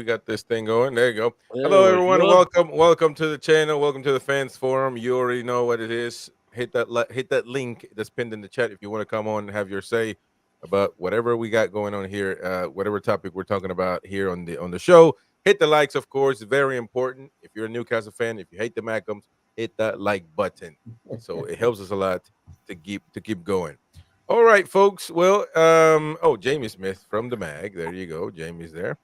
got this thing going. There you go. Hello, There we everyone. go. Welcome to the channel. Welcome to the fans forum. You already know what it is. Hit that link that's pinned in the chat if you want to come on and have your say about whatever we got going on here, whatever topic we're talking about here on the show. Hit the likes, of course, very important. If you're a Newcastle fan, if you hate the Mackhams, hit that like button. So it helps us a lot to keep going. All right, folks. Well, Jamie Smith from the mag. There you go. Jamie's there.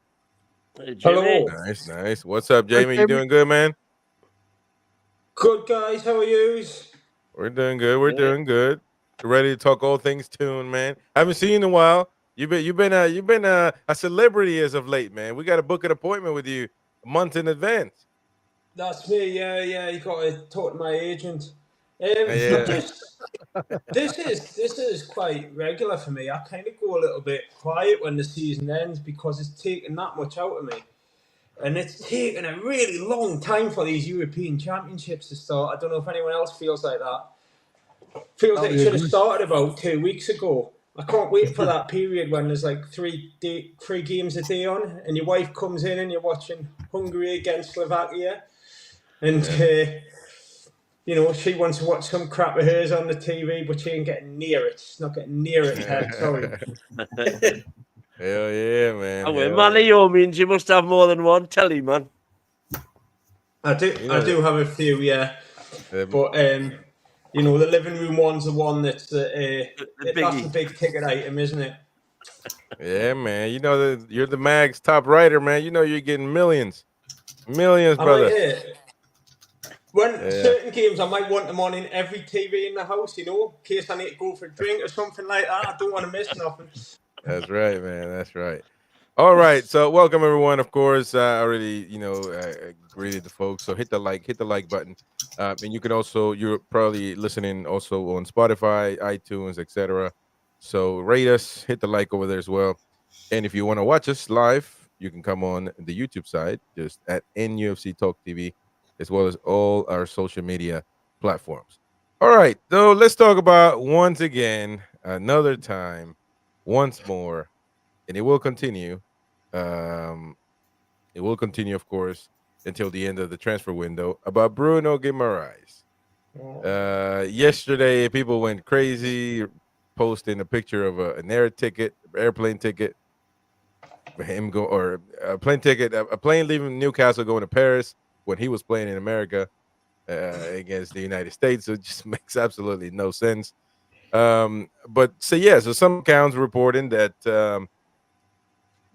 Hey, Hello. Jimmy. Nice. What's up, Jamie? You doing good, man? Good guys, how are you? We're doing good. We're Yeah. doing good. Ready to talk all things tune, man. Haven't seen you in a while. You've been a celebrity as of late, man. We got to book an appointment with you a month in advance. That's me, yeah. You got to talk to my agent. Yeah. This is quite regular for me. I kind of go a little bit quiet when the season ends because it's taken that much out of me, and it's taken a really long time for these European Championships to start. I don't know if anyone else feels like that. Feels like it should have started about 2 weeks ago. I can't wait for that period when there's like three games a day on, and your wife comes in and you're watching Hungary against Slovakia, and she wants to watch some crap of hers on the TV, but she ain't getting near it. She's not getting near it. Ted, sorry. Hell yeah, man. Oh, man of your means you must have more than one telly, man. I do have a few, yeah. But the living room one's the one that's that's the big ticket item, isn't it? Yeah, man. You know you're the mag's top writer, man. You know you're getting millions, brother. Certain games, I might want them on in every TV in the house, in case I need to go for a drink or something like that. I don't want to miss nothing. That's right, man. That's right. All right. So welcome everyone. Of course, I already, greeted the folks. So hit the like button. And you can also, you're probably listening also on Spotify, iTunes, etc. So rate us, hit the like over there as well. And if you want to watch us live, you can come on the YouTube side, just at NUFC Talk TV, as well as all our social media platforms. All right. So let's talk about once again, another time, once more. And it will continue. It will continue, of course, until the end of the transfer window. About Bruno Guimaraes. Yesterday, people went crazy, posting a picture of an airplane ticket, for him a plane leaving Newcastle going to Paris when he was playing in America against the United States. So it just makes absolutely no sense. So some accounts reporting that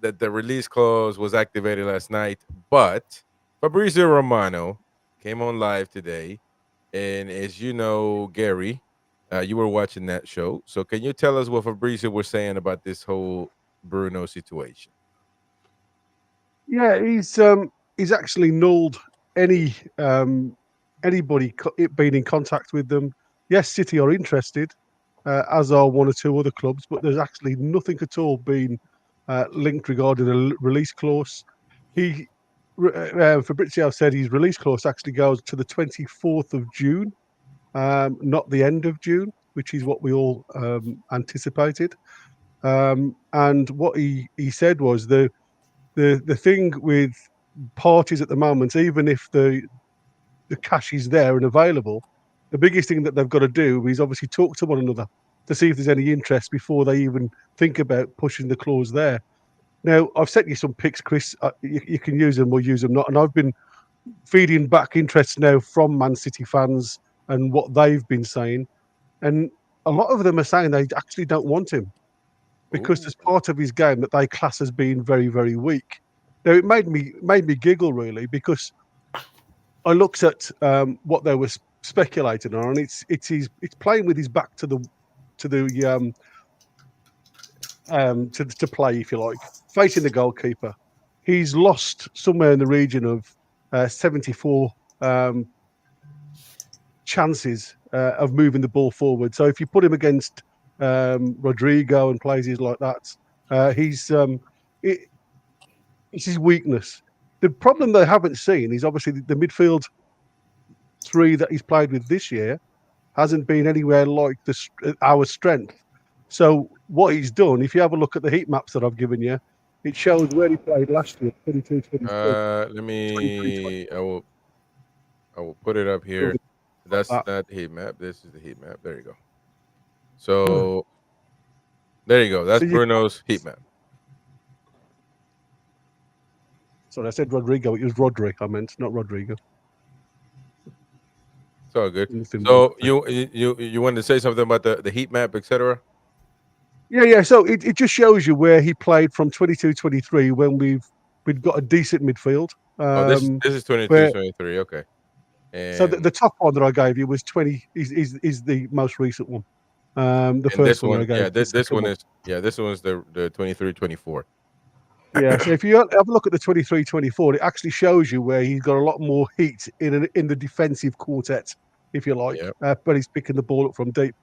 that the release clause was activated last night, but Fabrizio Romano came on live today, and as you know, Gary, you were watching that show. So can you tell us what Fabrizio was saying about this whole Bruno situation? Yeah, he's actually nulled any anybody being in contact with them. Yes, City are interested, as are one or two other clubs, but there's actually nothing at all being linked regarding a release clause. Fabrizio said his release clause actually goes to the 24th of June, not the end of June, which is what we all anticipated. And what he said was the thing with parties at the moment, even if the cash is there and available, the biggest thing that they've got to do is obviously talk to one another to see if there's any interest before they even think about pushing the clause there. Now, I've sent you some pics, Chris. You can use them or use them not. And I've been feeding back interest now from Man City fans and what they've been saying. And a lot of them are saying they actually don't want him because there's part of his game that they class as being very, very weak. Now, it made me giggle, really, because I looked at what they were speculating on, and it's playing with his back to play, if you like, facing the goalkeeper. He's lost somewhere in the region of 74 chances of moving the ball forward. So if you put him against Rodrigo and places like that, it's his weakness. The problem they haven't seen is obviously the midfield three that he's played with this year hasn't been anywhere like our strength. So what he's done, if you have a look at the heat maps that I've given you, it shows where he played last year, 22-23. Let me. I will put it up here. That's not the heat map. This is the heat map. There you go. So there you go. That's Bruno's heat map. Sorry, I said Rodrigo. It was Rodri. I meant not Rodrigo. It's all good. So you wanted to say something about the heat map, etc. Yeah. So it just shows you where he played from 22-23 when we'd got a decent midfield. This is 22-23. Okay. And so the top one that I gave you was 20. Is the most recent one. The first one I gave. Yeah, this one is the 23-24. Yeah, so if you have a look at the 23-24, it actually shows you where he's got a lot more heat in the defensive quartet, if you like, but he's picking the ball up from deep.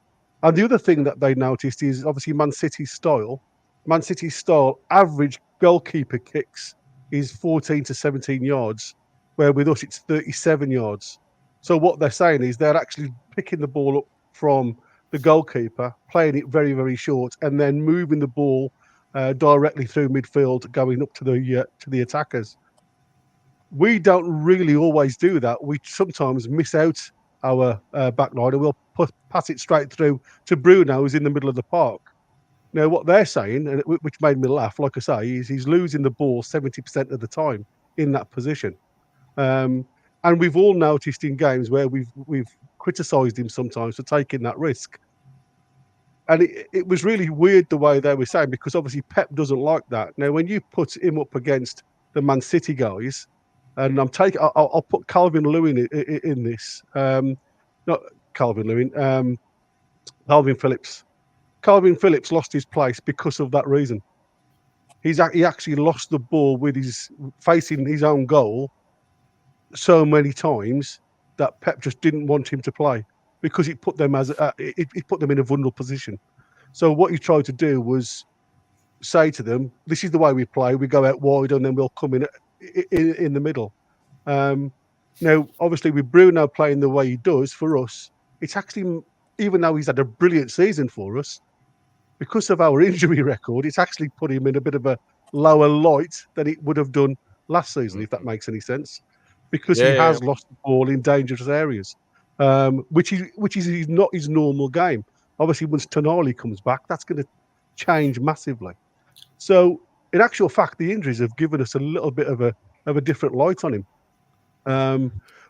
And the other thing that they noticed is obviously Man City's style. Man City's style average goalkeeper kicks is 14 to 17 yards, where with us it's 37 yards. So what they're saying is they're actually picking the ball up from the goalkeeper, playing it very, very short, and then moving the ball directly through midfield, going up to the attackers. We don't really always do that. We sometimes miss out our back line and we'll pass it straight through to Bruno, who's in the middle of the park. Now, what they're saying, and which made me laugh, like I say, is he's losing the ball 70% of the time in that position. And we've all noticed in games where we've criticised him sometimes for taking that risk. And it was really weird the way they were saying, because obviously Pep doesn't like that. Now, when you put him up against the Man City guys, and I'll put Calvin Lewin in this. Not Calvin Lewin, Calvin Phillips. Calvin Phillips lost his place because of that reason. He actually lost the ball with facing his own goal so many times that Pep just didn't want him to play, because it put them it put them in a vulnerable position. So what he tried to do was say to them, "This is the way we play. We go out wide, and then we'll come in the middle." Now, obviously, with Bruno playing the way he does for us, it's actually, even though he's had a brilliant season for us, because of our injury record, it's actually put him in a bit of a lower light than it would have done last season, if that makes any sense, because he has lost the ball in dangerous areas. Which is not his normal game. Obviously, once Tonali comes back, that's going to change massively. So, in actual fact, the injuries have given us a little bit of a different light on him.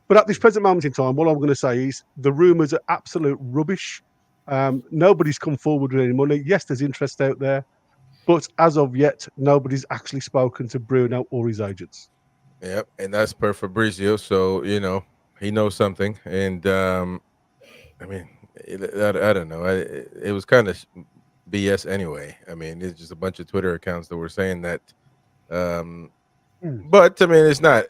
But at this present moment in time, what I'm going to say is the rumours are absolute rubbish. Nobody's come forward with any money. Yes, there's interest out there, but as of yet, nobody's actually spoken to Bruno or his agents. Yep, and that's per Fabrizio, so he knows something. And I mean, I don't know. It was kind of BS anyway. I mean, it's just a bunch of Twitter accounts that were saying that. But I mean, it's not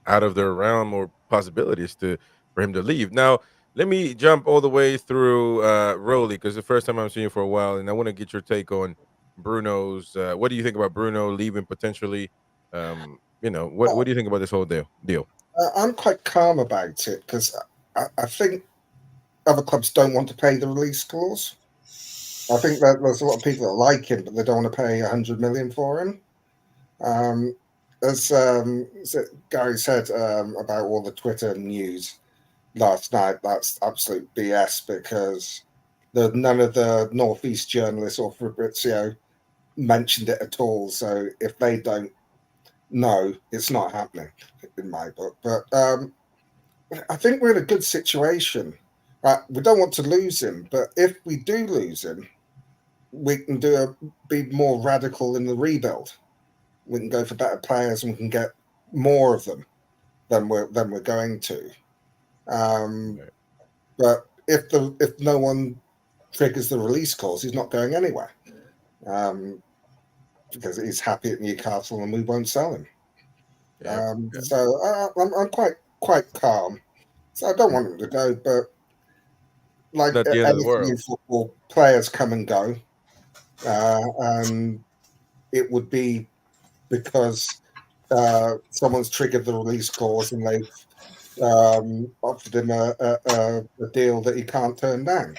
out of their realm or possibilities for him to leave. Now, let me jump all the way through Rolly, because the first time I'm seeing you for a while, and I want to get your take on Bruno's. What do you think about Bruno leaving potentially? What do you think about this whole deal? I'm quite calm about it, because I think other clubs don't want to pay the release clause. I think that there's a lot of people that like him, but they don't want to pay 100 million for him. As Gary said about all the Twitter news last night, that's absolute BS, because none of the Northeast journalists or Fabrizio mentioned it at all. So if they don't know, it's not happening in my book. But I think we're in a good situation. We don't want to lose him, but if we do lose him, we can be more radical in the rebuild. We can go for better players, and we can get more of them than we're going to. But if no one triggers the release clause, he's not going anywhere, because he's happy at Newcastle, and we won't sell him. So I'm quite calm. So I don't want him to go, but like anything in football, players come and go, and it would be because someone's triggered the release clause and they've offered him a deal that he can't turn down,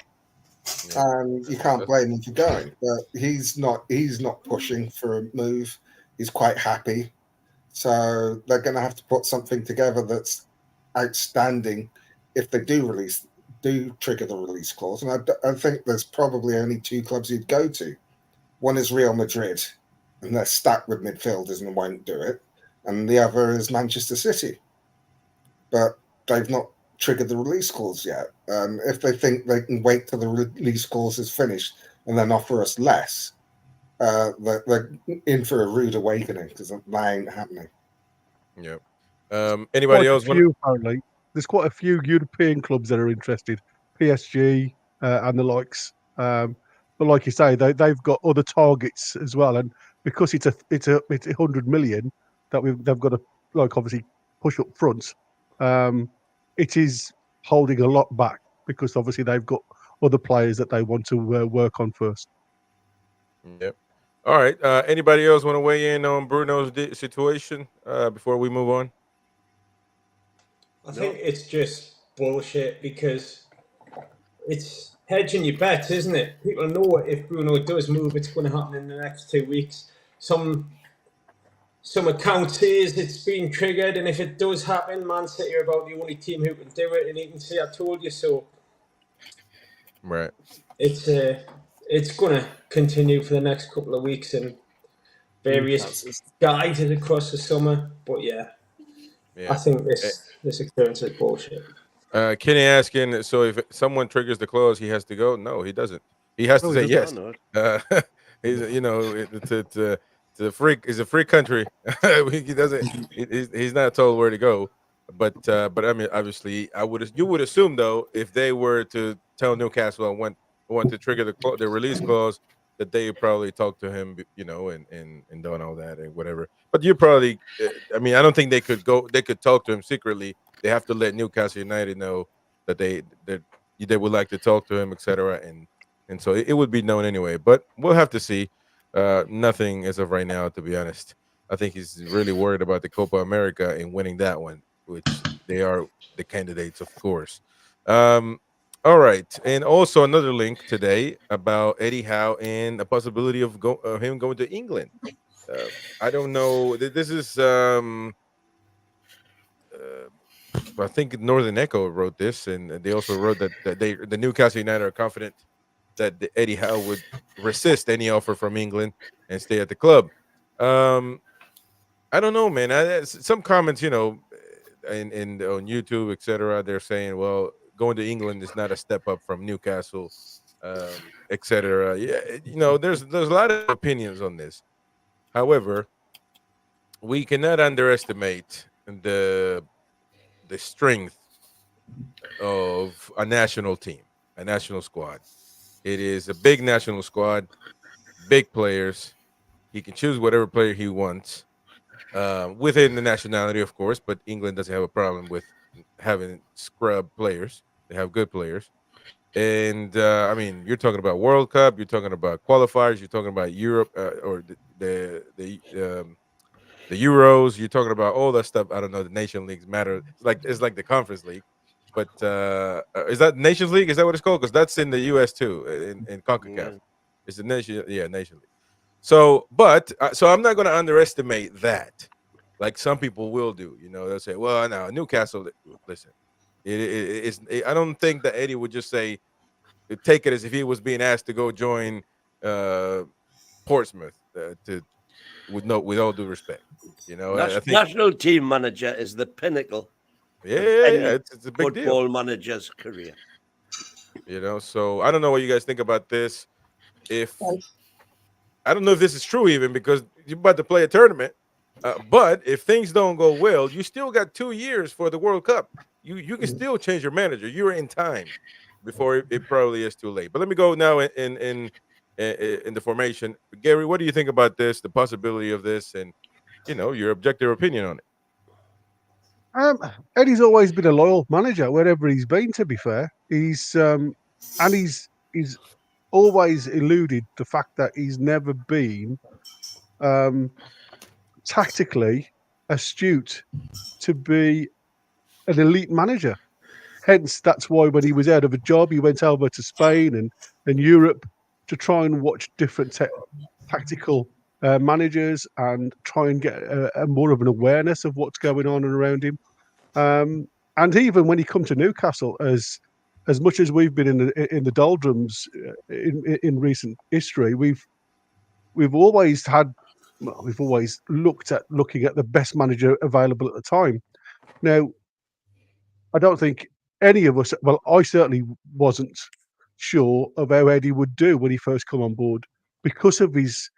and you can't blame him for going. But he's not pushing for a move. he's quite happy. So they're going to have to put something together that's outstanding if they do trigger the release clause. And I think there's probably only two clubs you'd go to. One is Real Madrid, and they're stacked with midfielders and won't do it. And the other is Manchester City. But they've not triggered the release clause yet. If they think they can wait till the release clause is finished and then offer us less, they're in for a rude awakening, because that ain't happening. Yeah. Anybody else? Apparently, there's quite a few European clubs that are interested, PSG and the likes. But like you say, they've got other targets as well, and because it's 100 million that they've got to obviously push up front. It is holding a lot back because obviously they've got other players that they want to work on first. Yep. All right. Anybody else want to weigh in on Bruno's situation before we move on? I think it's just bullshit, because it's hedging your bets, isn't it? People know if Bruno does move, it's going to happen in the next 2 weeks. Some account says it's been triggered, and if it does happen, Man City are about the only team who can do it, and he can say, "I told you so." Right. It's going to continue for the next couple of weeks and various guides across the summer. But yeah. I think this experience is bullshit. Kenny asking, so if someone triggers the clause, he has to go? No, he doesn't. He has to say yes. He's, it's a freak. It's a free country. He doesn't. He's not told where to go. But I mean, obviously, you would assume though, if they were to tell Newcastle I want to trigger the release clause, that they probably talk to him, and done all that and whatever. But you probably, I mean, I don't think they could go. They could talk to him secretly. They have to let Newcastle United know that they would like to talk to him, etc. And so it would be known anyway. But we'll have to see. Nothing as of right now, to be honest. I think he's really worried about the Copa America and winning that one, which they are the candidates, of course. All right, and also another link today about Eddie Howe and the possibility of him going to England. I don't know. This is I think Northern Echo wrote this, and they also wrote that the Newcastle United are confident that Eddie Howe would resist any offer from England and stay at the club. I don't know, man. Some comments, in on YouTube, etc. They're saying, well, going to England is not a step up from Newcastle, etc. Yeah, there's a lot of opinions on this. However, we cannot underestimate the strength of a national team, a national squad. It is a big national squad, big players. He can choose whatever player he wants within the nationality, of course, but England doesn't have a problem with having scrub players. They have good players. And, I mean, you're talking about World Cup, you're talking about qualifiers, you're talking about Europe or the Euros, you're talking about all that stuff. I don't know, the Nation Leagues matter. It's like the Conference League. But is that Nations League? Is that what it's called? Because that's in the U.S. too, in CONCACAF. Yeah. It's the Nation League. So, so I'm not going to underestimate that, like some people will do. They'll say, "Well, now Newcastle." Listen, I don't think that Eddie would just say, take it as if he was being asked to go join Portsmouth. With all due respect, I think national team manager is the pinnacle. Yeah, it's a big football deal. manager's career. So I don't know what you guys think about this. I don't know if this is true even, because you're about to play a tournament. But if things don't go well, you still got 2 years for the World Cup. You can still change your manager. You're in time before it probably is too late. But let me go now in the formation. Gary, what do you think about this? The possibility of this, and your objective opinion on it. Eddie's always been a loyal manager wherever he's been. To be fair, he's always eluded the fact that he's never been tactically astute to be an elite manager. Hence, that's why when he was out of a job, he went over to Spain and Europe to try and watch different tactical managers and try and get a more of an awareness of what's going on and around him. And even when he come to Newcastle, as much as we've been in the doldrums in recent history, we've always looking at the best manager available at the time. Now, I don't think any of us, well, I certainly wasn't sure of how Eddie would do when he first come on board because of his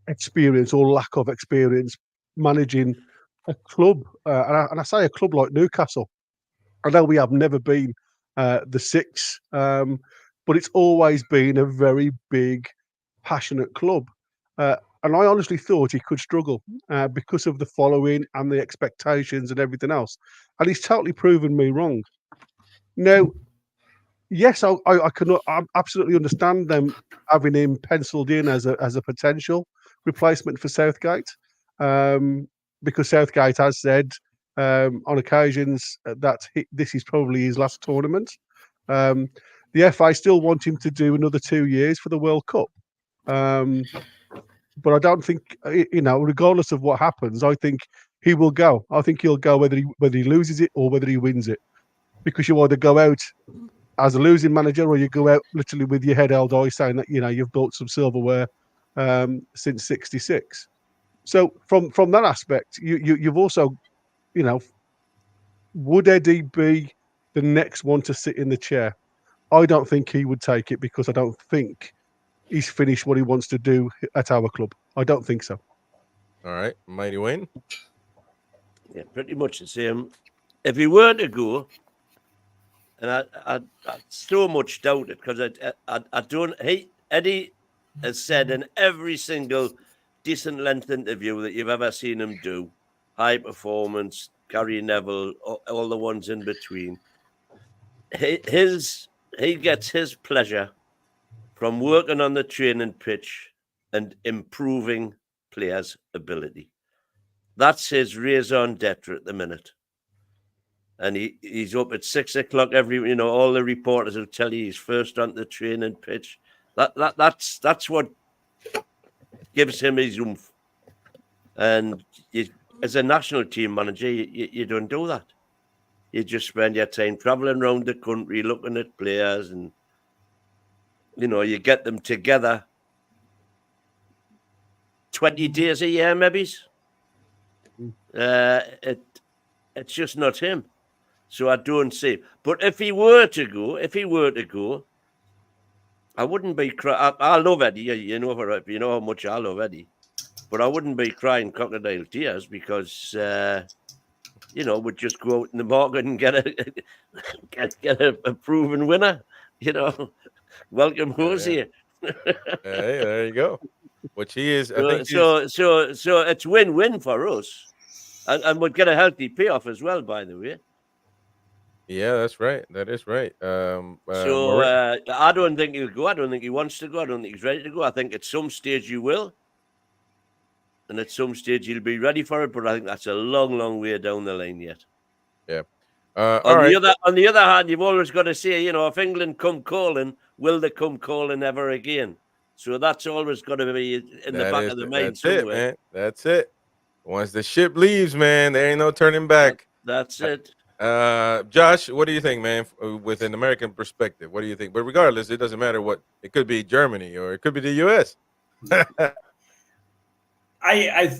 experience or lack of experience managing a club. And I say a club like Newcastle. I know we have never been the six, but it's always been a very big, passionate club. And I honestly thought he could struggle because of the following and the expectations and everything else. And he's totally proven me wrong. Now, yes, I absolutely understand them having him penciled in as a potential replacement for Southgate, because Southgate has said on occasions that this is probably his last tournament. The FA still want him to do another 2 years for the World Cup. But I don't think, regardless of what happens, I think he will go. I think he'll go whether he loses it or whether he wins it. Because you either go out as a losing manager or you go out literally with your head held high saying that, you've built some silverware since '66. So from that aspect, you've also, would Eddie be the next one to sit in the chair? I don't think he would take it because I don't think he's finished what he wants to do at our club. I don't think so. All right, Mighty Wayne. Yeah, pretty much the same. If he were to go, and I so much doubt it because I don't. Eddie has said in every single decent length interview that you've ever seen him do, high performance, Gary Neville, all the ones in between. He gets his pleasure from working on the training pitch and improving players' ability. That's his raison d'etre at the minute. And he's up at 6 o'clock all the reporters will tell you he's first on the training pitch. That's what gives him his oomph. And as a national team manager, you don't do that. You just spend your time traveling around the country, looking at players, and you get them together 20 days a year, maybe. It's just not him. So I don't see. But if he were to go, I wouldn't be crying. I love Eddie. You know how much I love Eddie. But I wouldn't be crying crocodile tears because, we'd just go out in the market and get a proven winner. Welcome Howe here. Hey, there you go. Which he is. So it's win-win for us, and we'd get a healthy payoff as well. By the way. Yeah, that's right. That is right. I don't think he'll go. I don't think he wants to go. I don't think he's ready to go. I think at some stage he will. And at some stage he'll be ready for it, but I think that's a long, long way down the line yet. Yeah. On the other hand, you've always got to say, if England come calling, will they come calling ever again? So that's always got to be in the back of the mind that's somewhere. It, man. That's it. Once the ship leaves, man, there ain't no turning back. That's it. Josh, what do you think, man? With an American perspective, what do you think? But regardless, it doesn't matter what. It could be Germany or it could be the U.S. I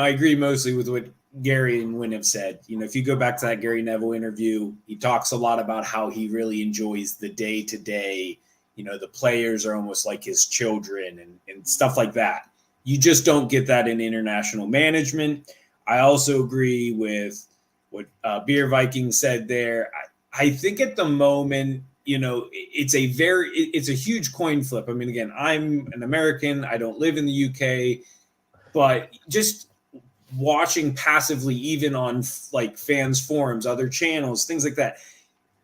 agree mostly with what Gary and Wynn have said. If you go back to that Gary Neville interview, he talks a lot about how he really enjoys the day-to-day. The players are almost like his children and stuff like that. You just don't get that in international management. I also agree with what Beer Viking said there. I think at the moment, it's a huge coin flip. I mean, again, I'm an American. I don't live in the UK. But just watching passively, even on like fans forums, other channels, things like that,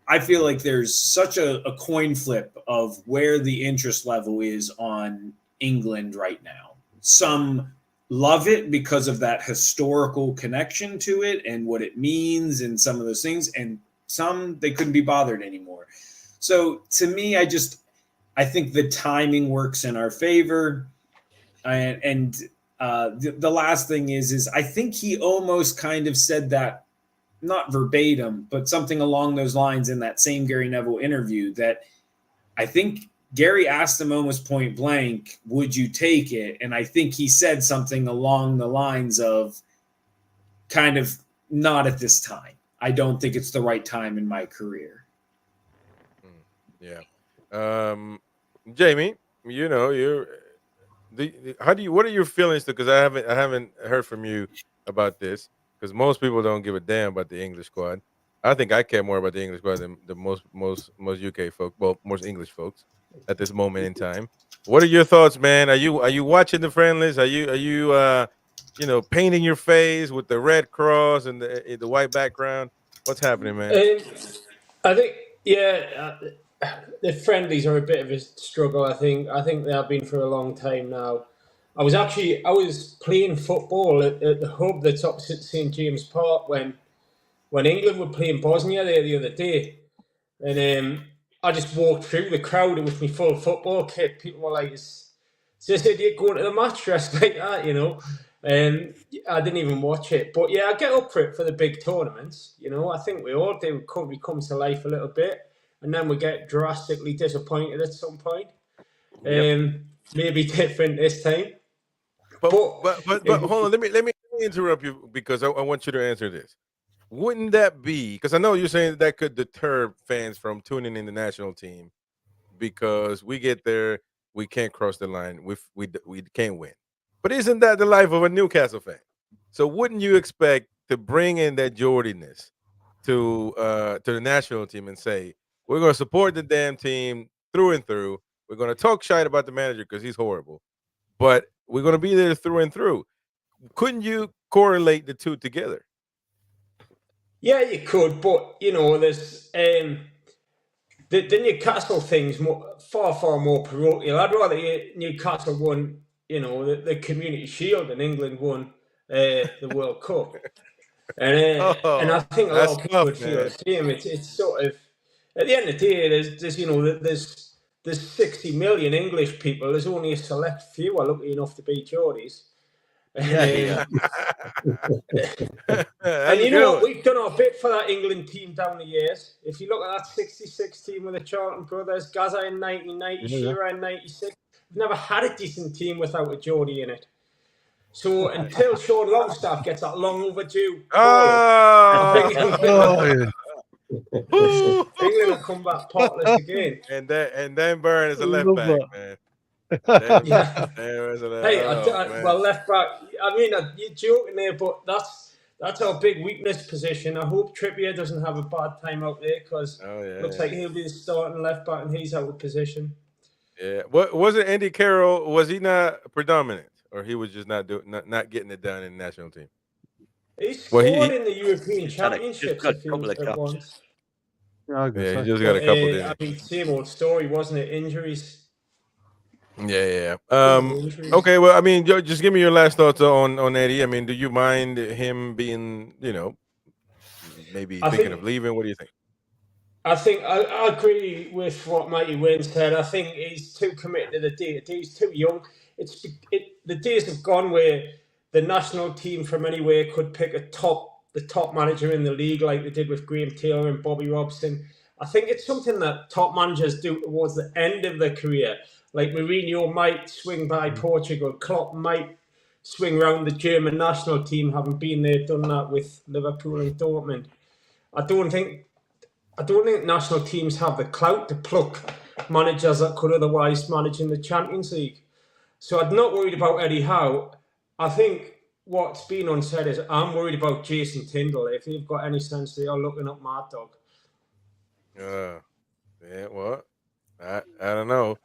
I feel like there's such a coin flip of where the interest level is on England right now. Some love it because of that historical connection to it and what it means and some of those things, and some they couldn't be bothered anymore. So to me, I think the timing works in our favor, and The last thing is I think he almost kind of said that, not verbatim, but something along those lines in that same Gary Neville interview, that I think Gary asked him almost point blank, would you take it? And I think he said something along the lines of kind of, not at this time. I don't think it's the right time in my career. Yeah. Jamie, you know, what are your feelings? Because I haven't heard from you about this, because most people don't give a damn about the English squad. I think I care more about the English squad than the most UK folk, well, most English folks at this moment in time. What are your thoughts, man? Are you watching the friendlies? Are you painting your face with the red cross and the white background? What's happening, man? I think, the friendlies are a bit of a struggle. I think they have been for a long time now. I was playing football at the hub that's opposite St James Park when England were playing Bosnia there the other day, and I just walked through the crowd with my full football kit. People were like, "Is this idiot going to the match dressed like that?" You know. I didn't even watch it, but yeah, I get up for it for the big tournaments. You know, I think we all do. Country comes to life a little bit, and then we get drastically disappointed at some point. Yep. Maybe different this time. But hold on, let me interrupt you, because I want you to answer this. Wouldn't that be, because I know you're saying that could deter fans from tuning in the national team, because we get there, we can't cross the line, we can't win. But isn't that the life of a Newcastle fan? So wouldn't you expect to bring in that Jordiness to the national team and say, we're going to support the damn team through and through. We're going to talk shite about the manager because he's horrible, but we're going to be there through and through. Couldn't you correlate the two together? Yeah, you could, but you know, there's the Newcastle thing's far more parochial. I'd rather Newcastle won, you know, the Community Shield, and England won the World Cup. And I think a lot of people would feel the same. It's sort of, at the end of the day, there's 60 million English people. There's only a select few are lucky enough to be Geordies. Yeah. And you know what? We've done our bit for that England team down the years. If you look at that 66 team with the Charlton brothers, Gaza in 1990, Shearer in 96, we've never had a decent team without a Geordie in it. So until Sean Longstaff gets that long overdue England will come back potless again. And then Burn is a left back, man. Well, left back. I mean, you're joking there, but that's our big weakness position. I hope Trippier doesn't have a bad time out there, because looks like he'll be the starting left back and he's out of position. Yeah, what was it? Andy Carroll, was he not predominant, or he was just not getting it done in the national team? He scored in the European Championships a few once. Yeah, he just got a couple. I mean, same old story, wasn't it? Injuries. Yeah. Okay. Well, I mean, just give me your last thoughts on Eddie. I mean, do you mind him being, maybe thinking of leaving? What do you think? I think I agree with what Mikey Wynn said. I think he's too committed to the day-to-day. He's too young. The days have gone where the national team from anywhere could pick the top manager in the league, like they did with Graham Taylor and Bobby Robson. I think it's something that top managers do towards the end of their career. Like Mourinho might swing by Portugal, Klopp might swing round the German national team, having been there, done that with Liverpool and Dortmund. I don't think national teams have the clout to pluck managers that could otherwise manage in the Champions League. So I'm not worried about Eddie Howe. I think what's been unsaid is I'm worried about Jason Tindall. If they've got any sense, they are looking up Mad Dog. Yeah, well, I don't know.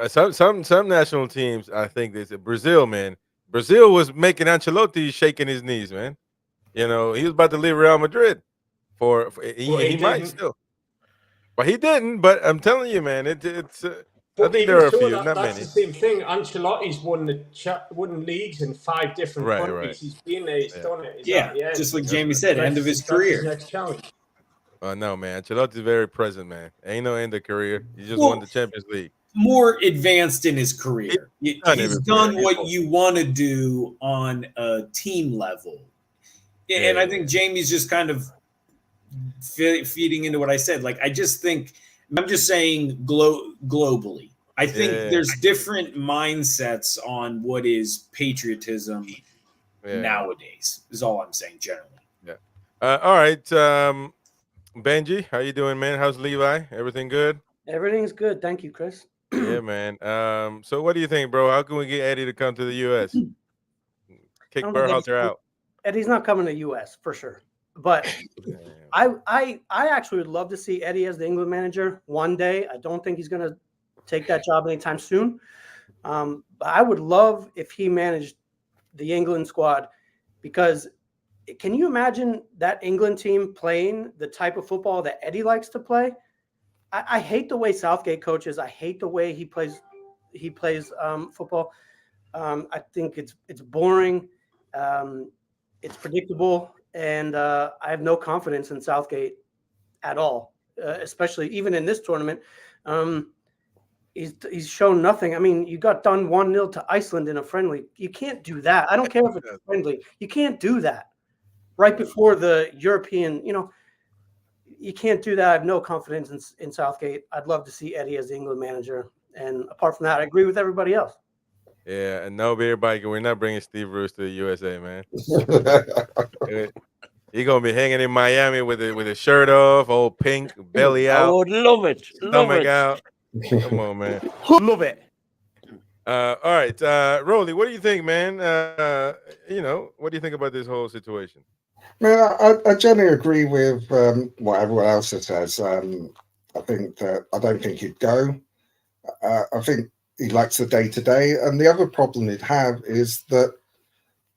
Some national teams, I think they said Brazil, man. Brazil was making Ancelotti shaking his knees, man. He was about to leave Real Madrid he might still, but he didn't. But I'm telling you, man, it's. I think there are a few, not many. That's the same thing. Ancelotti's won leagues in 5 different countries. Right. He's been there. He's done it. Just like Jamie said, end of his career. Next challenge. No, man. Ancelotti's very present, man. Ain't no end of career. He just won the Champions League. more advanced in his career. He's done what you want to do on a team level. And I think Jamie's just kind of feeding into what I said. Like, I just think, I'm just saying globally. I think there's different mindsets on what is patriotism nowadays, is all I'm saying generally. Yeah. All right. Benji, how you doing, man? How's Levi? Everything good? Everything's good. Thank you, Chris. Yeah, man. So what do you think, bro? How can we get Eddie to come to the U.S.? Kick Berhalter out. Eddie's not coming to the U.S. for sure. But I actually would love to see Eddie as the England manager one day. I don't think he's going to take that job anytime soon. But I would love if he managed the England squad, because can you imagine that England team playing the type of football that Eddie likes to play? I hate the way Southgate coaches. I hate the way he plays football. I think it's boring. It's predictable. And I have no confidence in Southgate at all, especially even in this tournament. He's shown nothing. I mean, you got done 1-0 to Iceland in a friendly. You can't do that. I don't care if it's friendly. You can't do that right before the European, you can't do that. I have no confidence in Southgate. I'd love to see Eddie as the England manager. And apart from that, I agree with everybody else. Yeah, and no beer biker. We're not bringing Steve Bruce to the USA, man. He's gonna be hanging in Miami with a shirt off, all pink, belly out. I would love it. Stomach out. Come on, man. Love it. All right, Rolly, what do you think, man? What do you think about this whole situation? Man, I generally agree with what everyone else says. I think that I don't think he'd go. I think he likes the day-to-day. And the other problem he'd have is that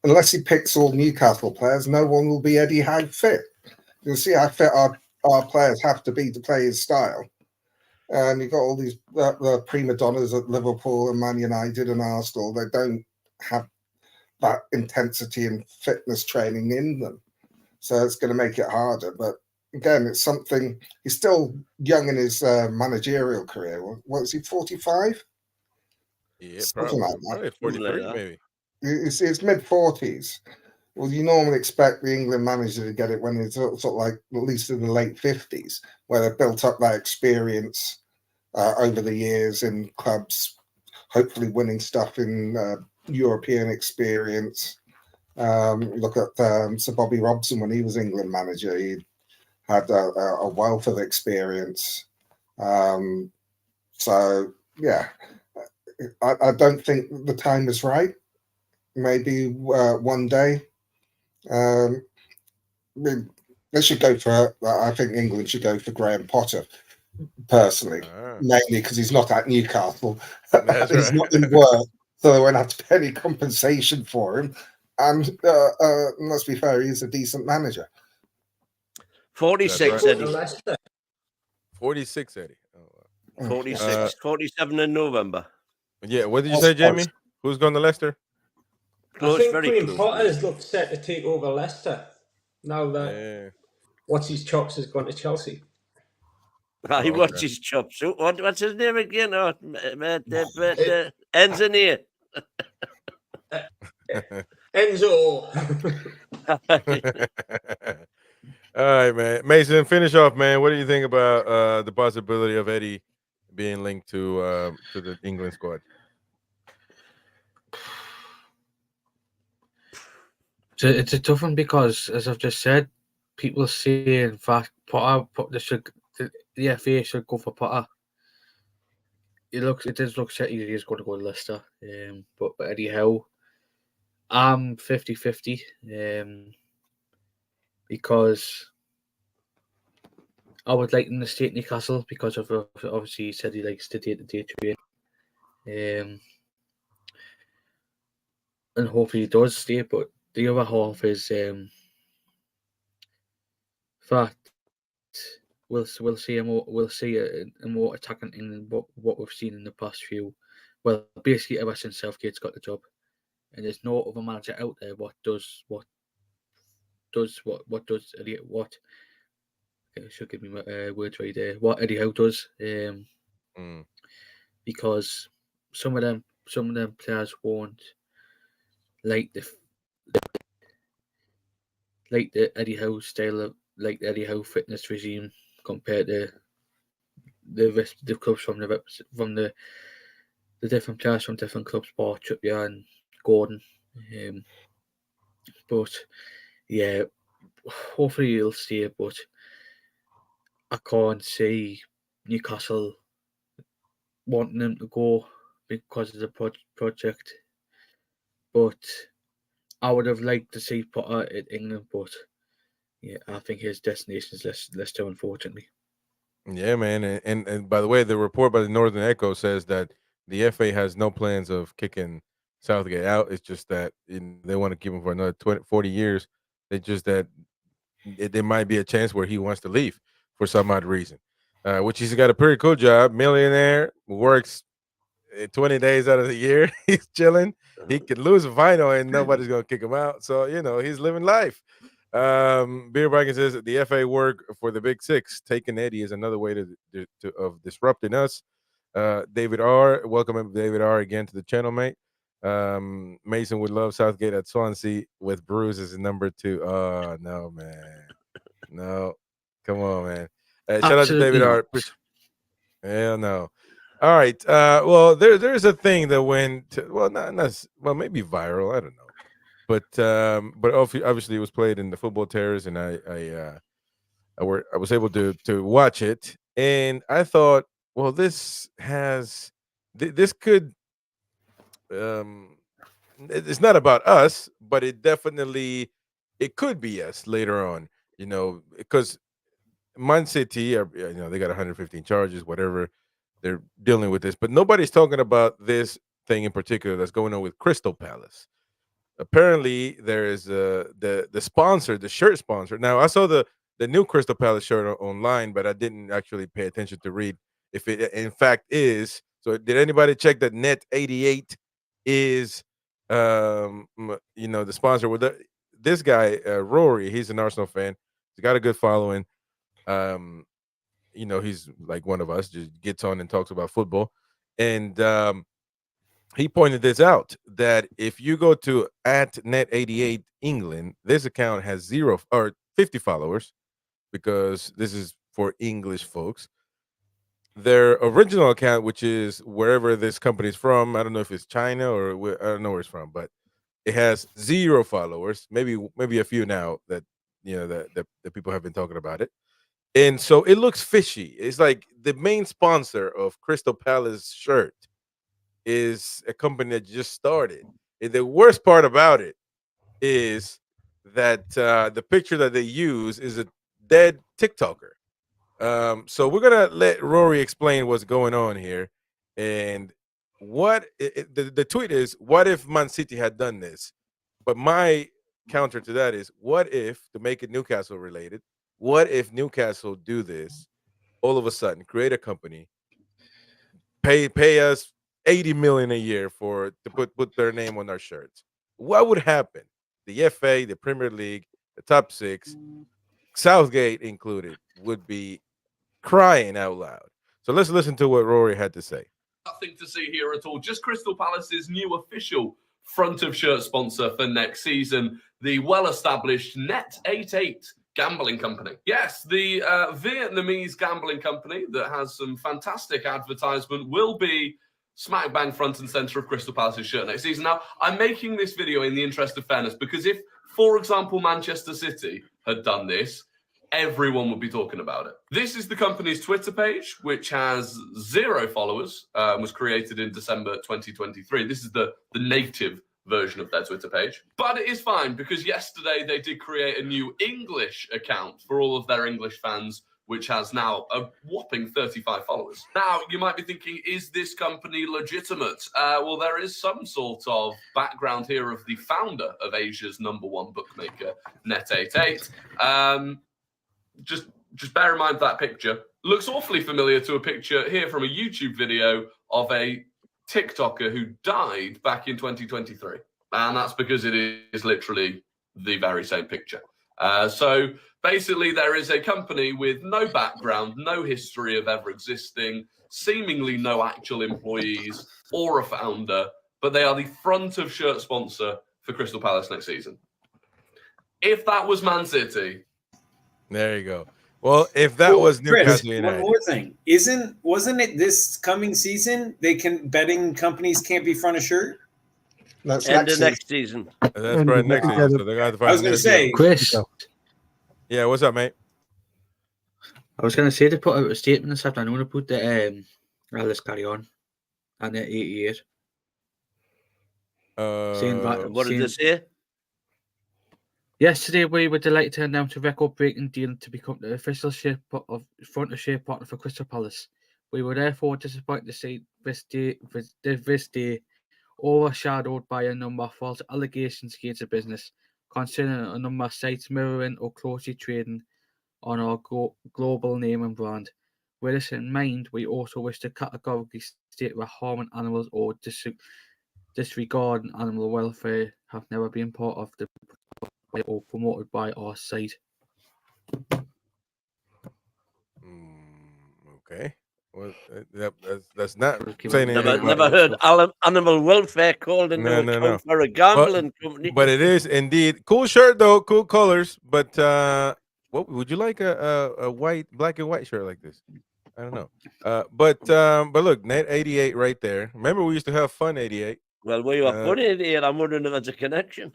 unless he picks all Newcastle players, no one will be Eddie Howe fit. You'll see how fit our players have to be to play his style. And you've got all these the prima donnas at Liverpool and Man United and Arsenal. They don't have that intensity and fitness training in them. So it's going to make it harder. But again, it's something, he's still young in his managerial career. What is he, 45? Yeah, something probably. like that. 43, maybe. It's mid-40s. Well, you normally expect the England manager to get it when it's sort of like at least in the late 50s, where they've built up that experience over the years in clubs, hopefully winning stuff in European experience. Look at Sir Bobby Robson when he was England manager. He had a wealth of experience. So, yeah, I don't think the time is right. Maybe one day. They should go for, I think England should go for Graham Potter, personally, mainly because he's not at Newcastle. He's not in work, so they won't have to pay any compensation for him. And let's be fair, he's a decent manager. 46, right. Eddie. 46, Eddie. Oh, wow. 46, 47 in November. Yeah, what did you say, Jamie? Who's going to Leicester? Close, I think very Graham close. Potter's looked set to take over Leicester now that What's His Chops has gone to Chelsea. He wants his chops. What's his name again? Oh, ends in here. Enzo. All right, man. Mason, finish off, man. What do you think about the possibility of Eddie being linked to the England squad? It's a tough one because, as I've just said, people say, in fact, Potter, the FA should go for Potter. It does look set he's going to go to Leicester. But Eddie Howe, I'm 50-50 because I would like him to stay at Newcastle because of obviously he said he likes the day-to-day train. And hopefully he does stay, but the other half is fact we'll see a more attacking England what we've seen in the past few, well, basically ever since Southgate's got the job, and there's no other manager out there what should give me my words right there. What Eddie Howe does, because some of them players won't like the Eddie Howe style of like the Eddie Howe fitness regime compared to the rest of the clubs from the different players from different clubs, Bar, Trippier and Gordon. But yeah, hopefully he'll stay. But I can't see Newcastle wanting him to go because of the project. But I would have liked to see Potter at England, but yeah, I think his destination is less too, unfortunately. Yeah, man. And by the way, the report by the Northern Echo says that the FA has no plans of kicking Southgate out. It's just that they want to keep him for another 40 years. It's just that there might be a chance where he wants to leave for some odd reason, which he's got a pretty cool job. Millionaire, works 20 days out of the year. He's chilling. He could lose a final and nobody's going to kick him out. So, he's living life. Beer Viking says that the FA work for the Big Six. Taking Eddie is another way of disrupting us. David R. Welcome David R. again to the channel, mate. Mason would love Southgate at Swansea with Bruce as number 2. Oh, no, man. No. Come on, man. Shout out to David R. Hell no. All right. Well, there's a thing that went maybe viral. I don't know. But obviously it was played in the Football Terrace, and I was able to watch it, and I thought, well, this could it's not about us, but it could be us later on, because Man City are, they got 115 charges, whatever, they're dealing with this, but nobody's talking about this thing in particular that's going on with Crystal Palace. Apparently, there is the sponsor, the shirt sponsor. Now, I saw the new Crystal Palace shirt online, but I didn't actually pay attention to read if it in fact is. So, did anybody check that Net 88 is, the sponsor? With this guy, Rory, he's an Arsenal fan. He's got a good following. He's like one of us, just gets on and talks about football, and he pointed this out, that if you go to @net88 England, this account has 0 or 50 followers, because this is for English folks. Their original account, which is wherever this company's from, I don't know if it's China or I don't know where it's from, but it has 0 followers. Maybe a few now that that people have been talking about it. And so it looks fishy. It's like the main sponsor of Crystal Palace shirt is a company that just started. And the worst part about it is that the picture that they use is a dead TikToker. So we're gonna let Rory explain what's going on here, and what the tweet is. What if Man City had done this? But my counter to that is, what if, to make it Newcastle related, what if Newcastle do this all of a sudden, create a company, pay us 80 million a year to put their name on our shirts? What would happen? The FA, the Premier League, the top 6, Southgate included, would be crying out loud. So let's listen to what Rory had to say. Nothing to see here at all. Just Crystal Palace's new official front of shirt sponsor for next season, the well-established Net88 gambling company. Yes, the Vietnamese gambling company that has some fantastic advertisement will be smack bang front and center of Crystal Palace's shirt next season. Now, I'm making this video in the interest of fairness, because if, for example, Manchester City had done this, everyone would be talking about it. This is the company's Twitter page, which has 0 followers, was created in December 2023. This is the native version of their Twitter page. But it is fine, because yesterday they did create a new English account for all of their English fans, which has now a whopping 35 followers. Now, you might be thinking, is this company legitimate? Well, there is some sort of background here of the founder of Asia's #1 bookmaker, Net88. Just bear in mind that picture looks awfully familiar to a picture here from a YouTube video of a TikToker who died back in 2023. And that's because it is literally the very same picture. So basically, there is a company with no background, no history of ever existing, seemingly no actual employees or a founder, but they are the front of shirt sponsor for Crystal Palace next season. If that was Man City, there you go. Well, if that was Newcastle United, one more thing, wasn't it this coming season? Betting companies can't be front of shirt. That's End of next season. That's right next season. So they're going to have to find I was going to say, Chris, yeah, what's up, mate? I was going to say they put out a statement this afternoon about the let's carry on, and the 88. What did they say? Yesterday, we were delighted to announce a record-breaking deal to become the official front of shirt partner for Crystal Palace. We were therefore disappointed to see this day overshadowed by a number of false allegations against the business, concerning a number of sites mirroring or closely trading on our global name and brand. With this in mind, we also wish to categorically state that harming animals or disregarding animal welfare have never been part of the or promoted by our site. Okay. Well, that's not saying anything. Never heard animal welfare called into account for a gambling company. But it is indeed cool shirt though, cool colors. But what would you like a white, black and white shirt like this? I don't know. But look, Net 88 right there. Remember we used to have Fun 88. Well, where you are putting 88, I'm wondering if there's a connection.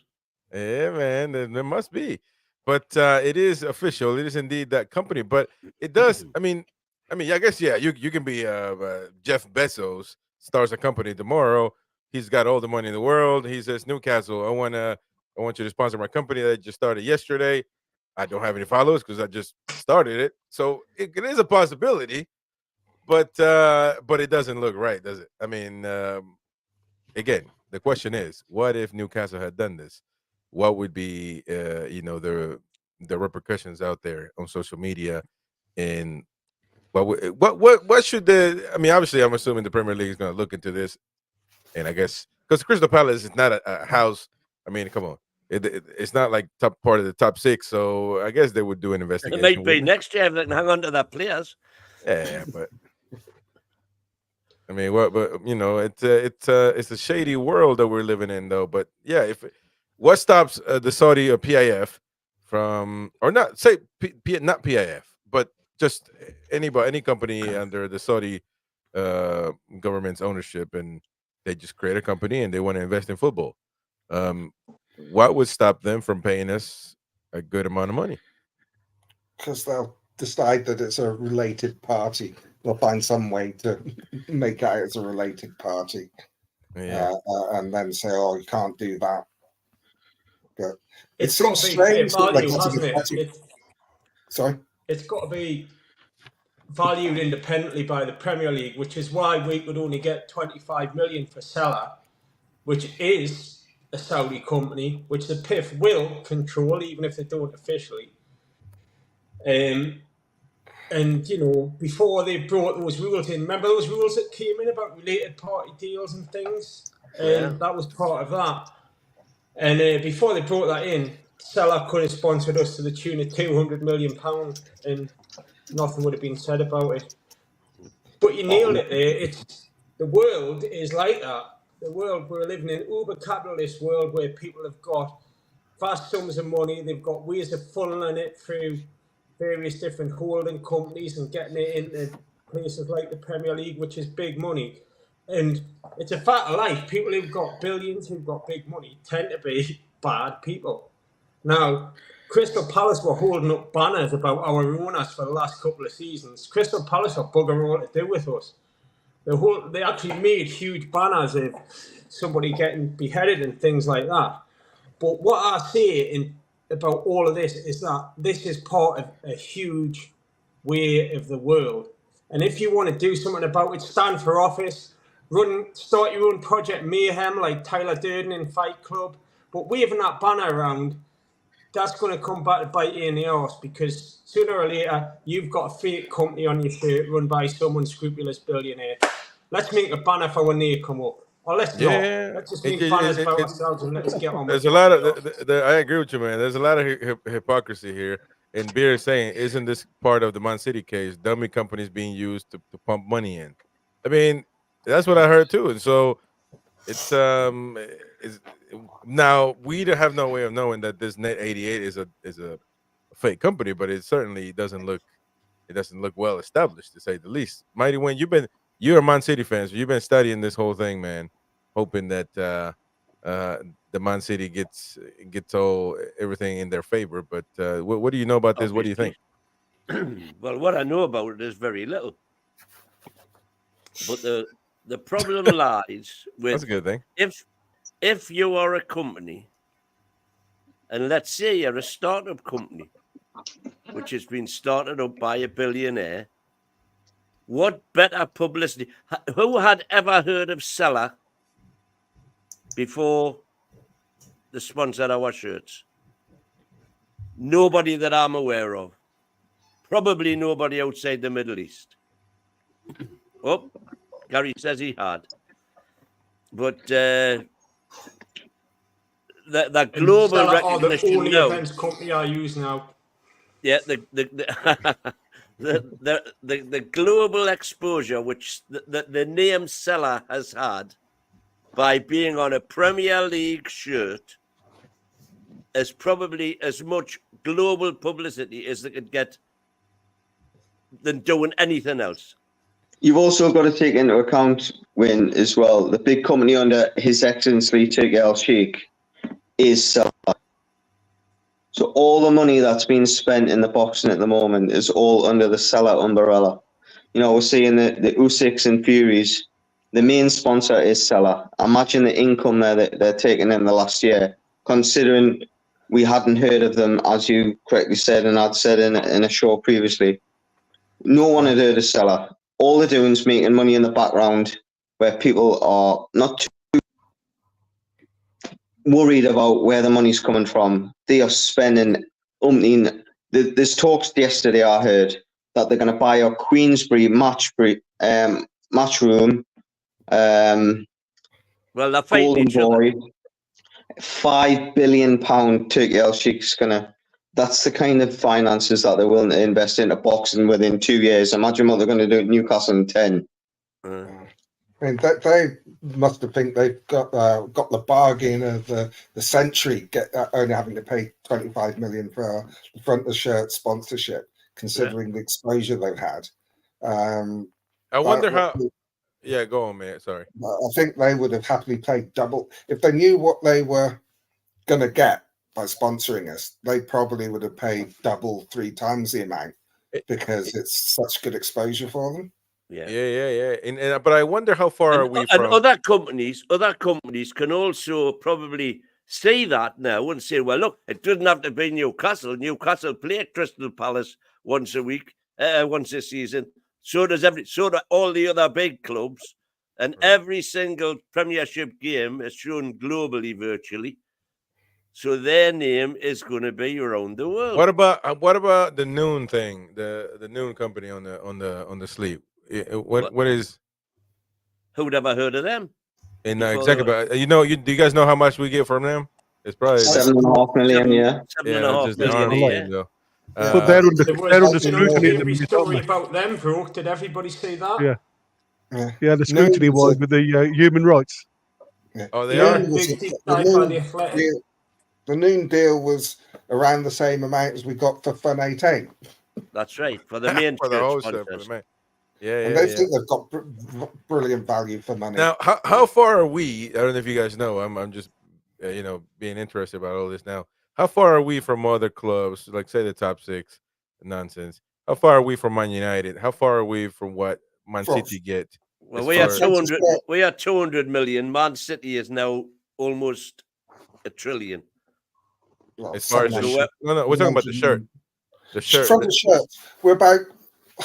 Yeah, man, there must be. But it is official. It is indeed that company. But it does. I mean, I guess you can be Jeff Bezos starts a company tomorrow. He's got all the money in the world. He says, Newcastle, I want you to sponsor my company that I just started yesterday. I don't have any followers because I just started it. So it is a possibility, but it doesn't look right, does it? I mean, again, the question is, what if Newcastle had done this? What would be the repercussions out there on social media, and what should obviously I'm assuming the Premier League is going to look into this, and I guess because Crystal Palace is not a house. I mean, come on, it's not like top part of the top 6, so I guess they would do an investigation. It might be next year if they can hang on to their players. Yeah, but I mean, it's a shady world that we're living in, though. But yeah, what stops the Saudi or PIF from, or not say not PIF, but just any company under the Saudi government's ownership, and they just create a company and they want to invest in football. What would stop them from paying us a good amount of money? Because they'll decide that it's a related party. They'll find some way to make out it's a related party, and then say, "Oh, you can't do that." But it's got to be fair value, hasn't it? Sorry, it's got to be valued independently by the Premier League, which is why we could only get 25 million for Salah, which is a Saudi company, which the PIF will control, even if they don't officially. And before they brought those rules in, remember those rules that came in about related party deals and things? That was part of that. And before they brought that in, Salah could have sponsored us to the tune of £200 million, and nothing would have been said about it. But you nailed it there. The world is like that. The world we're living in, uber capitalist world where people have got vast sums of money. They've got ways of funneling it through various different holding companies and getting it into places like the Premier League, which is big money. And it's a fact of life. People who've got billions, who've got big money, tend to be bad people. Now, Crystal Palace were holding up banners about our owners for the last couple of seasons. Crystal Palace are bugger all to do with us. They actually made huge banners of somebody getting beheaded and things like that. But what I say about all of this is that this is part of a huge way of the world. And if you want to do something about it, stand for office, start your own Project Mayhem like Tyler Durden in Fight Club. But waving that banner around, that's going to come back to bite you in the arse, because sooner or later, you've got a fake company on your shirt run by some unscrupulous billionaire. Let's make a banner for when they come up. Or let's not. Let's just make banners about ourselves and let's get on with it. There's a lot of, I agree with you, man. There's a lot of hypocrisy here. and Beer is saying, isn't this part of the Man City case? Dummy companies being used to pump money in. I mean, that's what I heard too. And so it's now we have no way of knowing that this Net 88 is a fake company, but it certainly doesn't look well established, to say the least. Mighty Win, you're a Man City fan, so you've been studying this whole thing, man, hoping that the Man City gets everything in their favor. But what do you know about this? What do you think? Well, what I know about it is very little. But the problem lies with That's a good thing. If you are a company, and let's say you're a startup company, which has been started up by a billionaire, what better publicity? Who had ever heard of Seller before the sponsor our shirts? Nobody that I'm aware of. Probably nobody outside the Middle East. Oh, Gary says he had. But the global recognition the only now. events company I use now. Yeah, the global exposure which the name Seller has had by being on a Premier League shirt is probably as much global publicity as they could get than doing anything else. You've also got to take into account, Win, as well, the big company under His Excellency Turki Al-Sheikh is Seller. So all the money that's being spent in the boxing at the moment is all under the Seller umbrella. You know, we're seeing the Usyks and Furies. The main sponsor is Seller. Imagine the income that they're taking in the last year, considering we hadn't heard of them, as you correctly said, and I'd said in a show previously. No one had heard of Seller. All they're doing is making money in the background where people are not too worried about where the money's coming from. They are spending there's talks yesterday I heard that they're going to buy a Queensbury match room. Well, they're fighting each other. £5 billion Turki Al-Sheikh's that's the kind of finances that they're willing to invest into boxing within 2 years. Imagine what they're going to do at Newcastle in 10. I mean, they must have think they've got the bargain of the century, only having to pay 25 million for the front of the shirt sponsorship, considering the exposure they've had. I wonder how. Yeah, go on, man. Sorry. I think they would have happily paid double if they knew what they were going to get by sponsoring us. They probably would have paid double, 3 times the amount because it's such good exposure for them. Yeah. And but I wonder how far are we from other companies can also probably see that now and say, well, look, it doesn't have to be Newcastle. Newcastle play at Crystal Palace once a season. So do all the other big clubs, and every single Premiership game is shown globally, virtually. So their name is going to be around the world. What about the Noon thing? The Noon company on the sleeve. What is? Who'd ever heard of them? And exactly, do you guys know how much we get from them? It's probably $7.5 million. Yeah, just the arm thing, though. But they're under scrutiny. Every story about them broke. Did everybody see that? Yeah. The scrutiny was with the human rights. Yeah. Oh, they are. The Noon deal was around the same amount as we got for Fun 18. That's right, for the main for the host, for the main. And they think they've got brilliant value for money. Now, how far are we? I don't know if you guys know. I'm just being interested about all this now. How far are we from other clubs, like say the top 6 nonsense? How far are we from Man United? How far are we from what Man City get? Well, we are 200. We are 200 million. Man City is now almost $1 trillion. Well, as far as we're talking about the shirt. The shirt. From the shirt, we're about.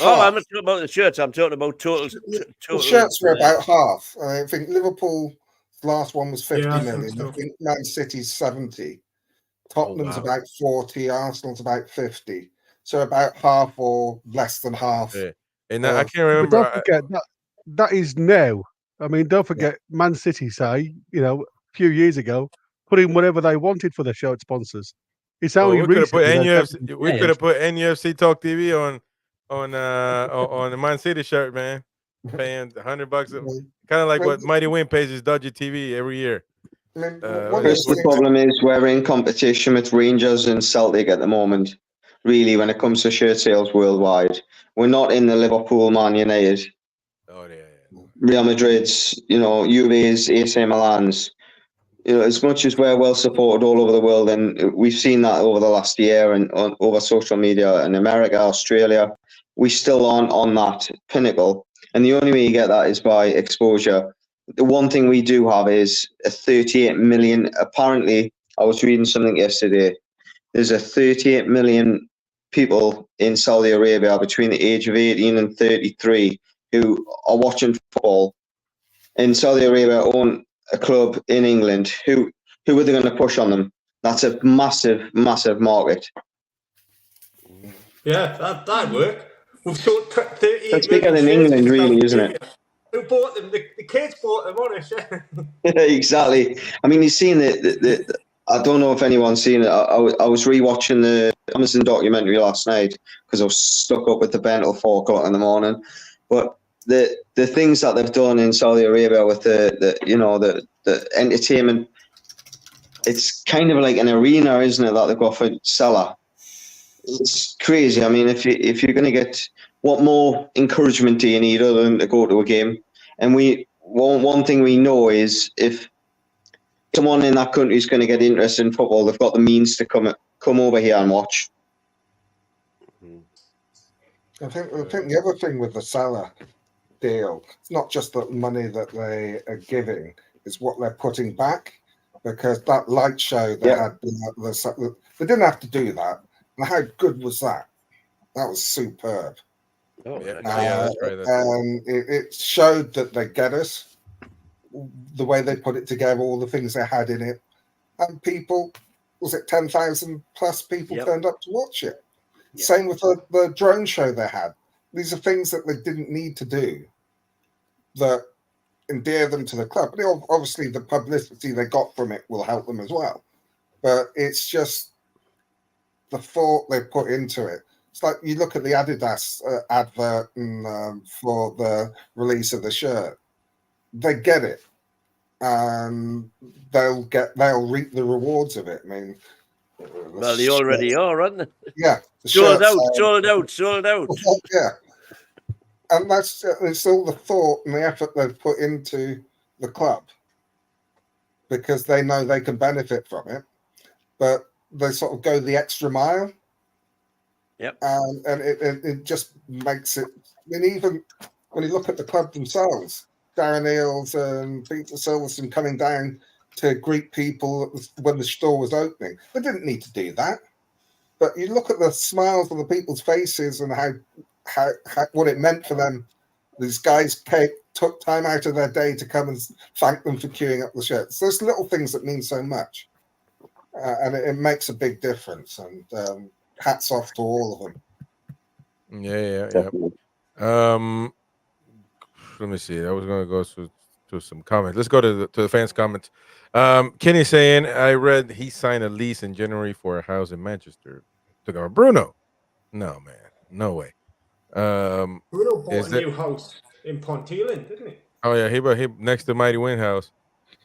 Oh, I'm not talking about the shirts. I'm talking about total. The shirts were about half. I think Liverpool's last one was 50 million. So. I think Man City's 70. Tottenham's about 40. Arsenal's about 50. So about half or less than half. Yeah. And I can't remember. But don't forget that is now. I mean, don't forget Man City. Say a few years ago, put in whatever they wanted for their shirt sponsors. It's Well, only we could have put recently they've NUFC. We could have put NUFC Talk TV on the Man City shirt, man. Paying $100, kind of like what Mighty Win pays his Dodgy TV every year. Chris, the problem is we're in competition with Rangers and Celtic at the moment. Really, when it comes to shirt sales worldwide, we're not in the Liverpool, Man United, Real Madrid's, Juve's, AC Milan's. As much as we're well supported all over the world, and we've seen that over the last year and over social media in America, Australia, we still aren't on that pinnacle. And the only way you get that is by exposure. The one thing we do have is a 38 million. Apparently, I was reading something yesterday. There's a 38 million people in Saudi Arabia between the age of 18 and 33 who are watching football. In Saudi Arabia, own a club in England. Who are they going to push on them? That's a massive, massive market. Yeah, that'd work. We've sold 38 That's bigger million than shares England, in really, Saudi isn't Arabia. it? Who bought them? The kids bought them, honest. Exactly. I mean, you've seen the I don't know if anyone's seen it. I was rewatching the Amazon documentary last night because I was stuck up with the bed until 4 o'clock in the morning. But the things that they've done in Saudi Arabia with the entertainment, it's kind of like an arena, isn't it, that they've got for Salah? It's crazy. I mean, if you're going to get, what more encouragement do you need other than to go to a game? And one thing we know is if someone in that country is going to get interested in football, they've got the means to come over here and watch. I think the other thing with the Salah deal, it's not just the money that they are giving, it's what they're putting back. Because that light show they had, they didn't have to do that. And how good was that? That was superb. Oh, that's right. And it showed that they get us, the way they put it together, all the things they had in it. And people, was it 10,000 plus people turned up to watch it? Yep. Same with the drone show they had. These are things that they didn't need to do that endear them to the club. But obviously the publicity they got from it will help them as well. But it's just the thought they put into it. It's like you look at the Adidas advert for the release of the shirt. They get it, and they'll reap the rewards of it. I mean, well, they already are, aren't they? Yeah, sold out. Yeah, and it's all the thought and the effort they've put into the club because they know they can benefit from it, but they sort of go the extra mile. Yep. And it just makes it. I mean, even when you look at the club themselves, Darren Eales and Peter Silverstone coming down to greet people when the store was opening, they didn't need to do that. But you look at the smiles on the people's faces and how what it meant for them. These guys took time out of their day to come and thank them for queuing up the shirts. There's little things that mean so much, and it makes a big difference. And hats off to all of them. Yeah. Let me see. I was going to go to some comments. Let's go to the fans' comments. Kenny saying, I read he signed a lease in January for a house in Manchester. Took over Bruno. No, man. No way. Bruno bought a new house in Ponteland, didn't he? Oh, yeah. He next to Mighty Win House.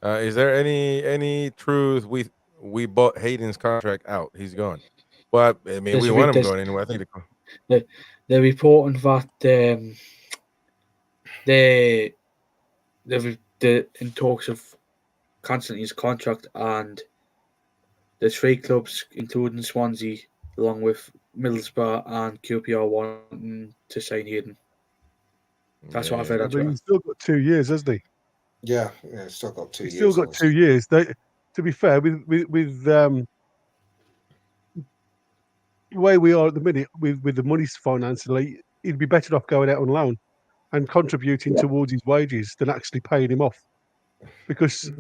Is there any truth we bought Hayden's contract out? He's gone. Well, I mean, we want him going anyway. I think they're reporting that they're in talks of cancelling his contract, and the 3 clubs, including Swansea, along with Middlesbrough and QPR, wanting to sign Hayden. That's what I've heard. But he's still got 2 years, hasn't he? Yeah, still got 2 years. Still got 2 years. To be fair, with the way we are at the minute, with the money financially, he'd be better off going out on loan and contributing towards his wages than actually paying him off, because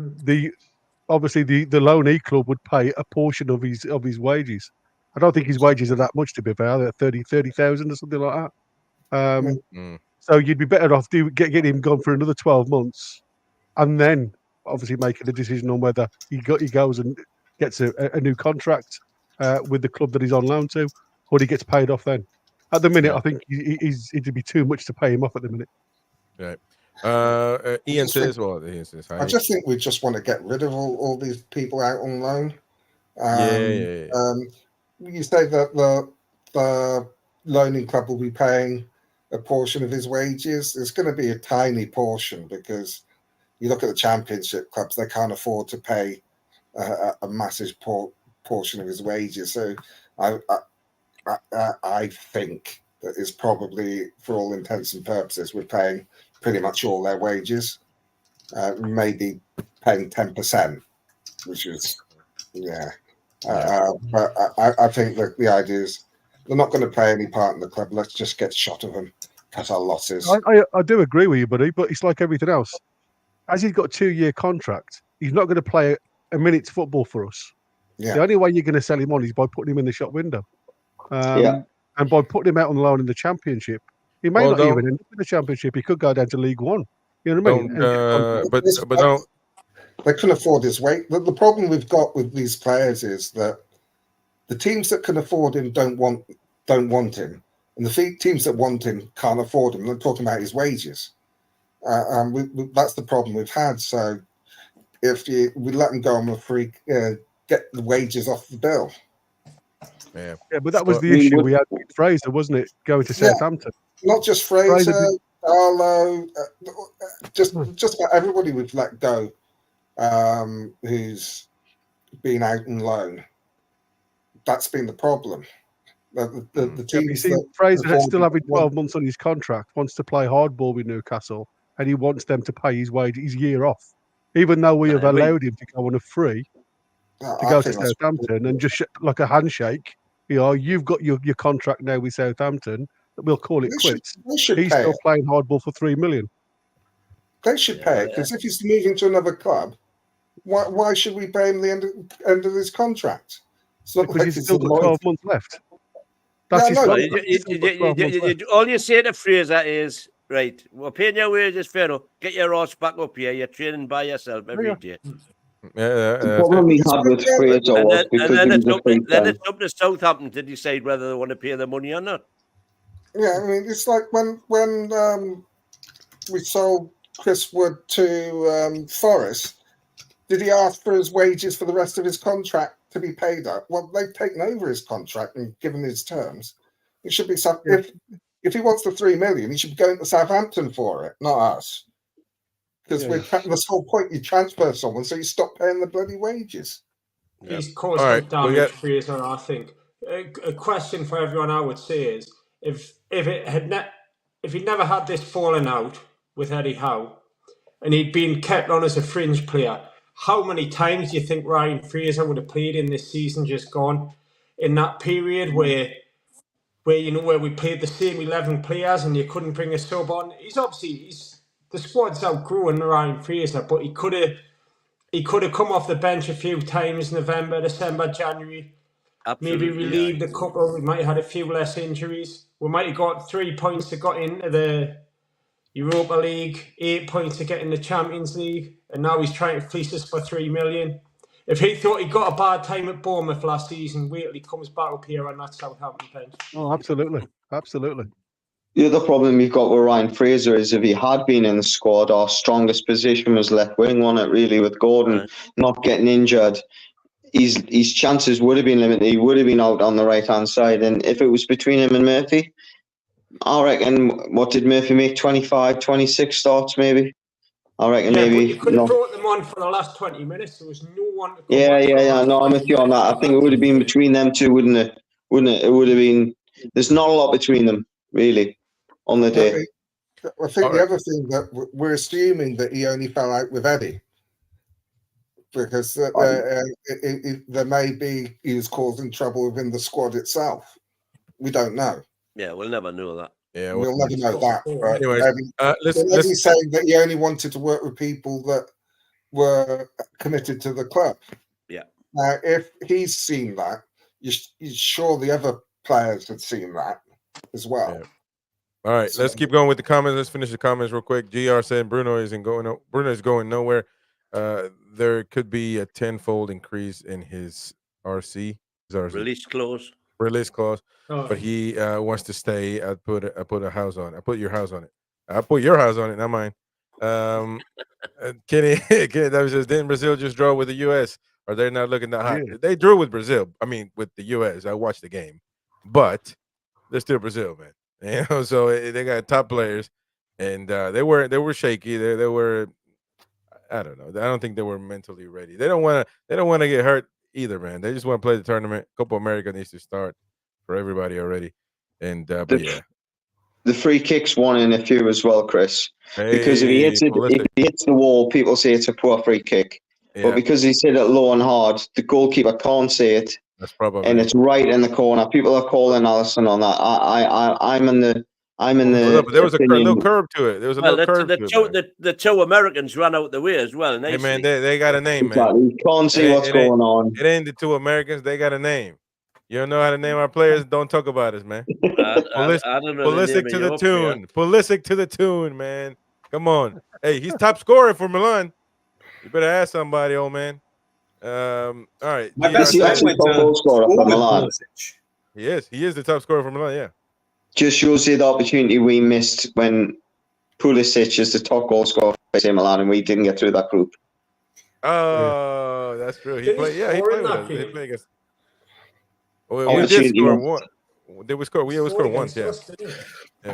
obviously the loanee club would pay a portion of his wages. I don't think his wages are that much, to be fair. They're 30,000 or something like that. So you'd be better off get him gone for another 12 months, and then obviously making a decision on whether he goes and gets a new contract. with the club that he's on loan to, or he gets paid off then. At the minute, I think it'd be too much to pay him off at the minute. Right. Ian says, Ian says, hi. I just think we just want to get rid of all these people out on loan. You say that the loaning club will be paying a portion of his wages. It's going to be a tiny portion because you look at the championship clubs; they can't afford to pay a massive portion of his wages. So I think that it's probably, for all intents and purposes, we're paying pretty much all their wages, maybe paying 10%, which is, but I think that the idea is they're not going to play any part in the club. Let's just get shot of them, cut our losses. I do agree with you, buddy, but it's like everything else. As he's got a 2-year contract, he's not going to play a minute's football for us. Yeah. The only way you're going to sell him on is by putting him in the shop window. And by putting him out on loan in the Championship, he may not even end up in the Championship. He could go down to League One. You know what I mean? But don't. They can afford his weight. The problem we've got with these players is that the teams that can afford him don't want him, and the teams that want him can't afford him. They're talking about his wages. That's the problem we've had. So if we let him go on a free, get the wages off the bill. Yeah, but that was the issue we had with Fraser, wasn't it? Going to Southampton. Not just Fraser, Arlo, just about everybody we've let go, who's been out on loan. That's been the problem. The teams Fraser still having 12 months on his contract, wants to play hardball with Newcastle, and he wants them to pay his wage, his year off, even though we have allowed him to go on a free to go to Southampton and just like a handshake. You've got your contract now with Southampton. We'll call it quits. He's still playing hardball for $3 million. They should pay it, because if he's moving to another club, why should we pay him the end of his contract? It's not because he's still got 12 months left. That's all you say to Fraser is, right, we're paying your wages, fair enough. Get your ass back up here. You're training by yourself every day. The problem we had with Fraser was then it's up to Southampton to decide whether they want to pay the money or not. Yeah, I mean, it's like when we sold Chris Wood to Forest. Did he ask for his wages for the rest of his contract to be paid up? Well, they've taken over his contract and given his terms. It should be something. If he wants the $3 million, he should be going to Southampton for it, not us. Because this whole point, you transfer someone, so you stop paying the bloody wages. He's caused some damage, Fraser, I think. A question for everyone I would say is, if he'd never had this falling out with Eddie Howe, and he'd been kept on as a fringe player, how many times do you think Ryan Fraser would have played in this season just gone? In that period where we played the same 11 players and you couldn't bring a sub on. The squad's outgrowing Ryan Fraser, but he could have come off the bench a few times, November, December, January. Absolutely, maybe relieved a couple. We might have had a few less injuries. We might have got 3 points to got into the Europa League, 8 points to get in the Champions League, and now he's trying to fleece us for $3 million. If he thought he got a bad time at Bournemouth last season, wait till he comes back up here on that Southampton bench. Oh, absolutely. Absolutely. The other problem we've got with Ryan Fraser is if he had been in the squad, our strongest position was left wing, wasn't it, really, with Gordon not getting injured. His chances would have been limited. He would have been out on the right-hand side. And if it was between him and Murphy, I reckon, what did Murphy make, 25, 26 starts maybe? I reckon maybe. But you could have brought them on for the last 20 minutes. There was no one to come No, I'm with you on that. I think it would have been between them two, wouldn't it? It would have been. There's not a lot between them, really, on the day. I think the other thing that we're assuming that he only fell out with Eddie, because there may be he was causing trouble within the squad itself. We don't know. Yeah, we'll never know that. Yeah, we'll never know that. Anyways, Eddie's saying that he only wanted to work with people that were committed to the club. Yeah. Now, if he's seen that, you're sure the other players had seen that as well. Yeah. All right, let's keep going with the comments. Let's finish the comments real quick. GR said Bruno is going nowhere. There could be a tenfold increase in his RC. Release clause. Release clause. Oh. But he wants to stay. I put a house on. I put your house on it. I put your house on it, not mine. Kenny, that was just, didn't Brazil just draw with the U.S.? Are they not looking that hot? Yeah. They drew with Brazil. I mean, with the U.S. I watched the game, but they're still Brazil, man. You know, so they got top players, and they were shaky. They were, I don't know. I don't think they were mentally ready. They don't want to get hurt either, man. They just want to play the tournament. Copa America needs to start for everybody already, and but yeah. The free kicks won in a few as well, Chris. Because if he Hey, hits it, if ballistic. he hits the wall, people say it's a poor free kick. Yeah, But because he's hit it low and hard, the goalkeeper can't see it, that's probably. and it's right in the corner. People are calling Allison on that. I'm in the. But there was a opinion- little curve to it. There was a Well, little curve to it. Man. the two Americans ran out the way as well. Hey Nicely. man, they got a name, man. Exactly. You can't see what's going on. It ain't the two Americans. They got a name. You don't know how to name our players? Don't talk about us, man. I don't know. Ballistic to the tune. Ballistic to the tune, man. Come on. Hey, he's top scorer for Milan. You better ask somebody, old man. All right. My DR best He's friend said- actually went top goal scorer school for with Milan. Pulisic. He is the top scorer for Milan. Yeah. Just shows you the opportunity we missed when Pulisic is the top goal scorer for AC Milan, and we didn't get through that group. Oh, that's true. He Did he played. Yeah, he score played in with that us. He game? played against. We Oh, did shit, score yeah. one. Did we score? We scored once. Yeah. Against us, didn't he?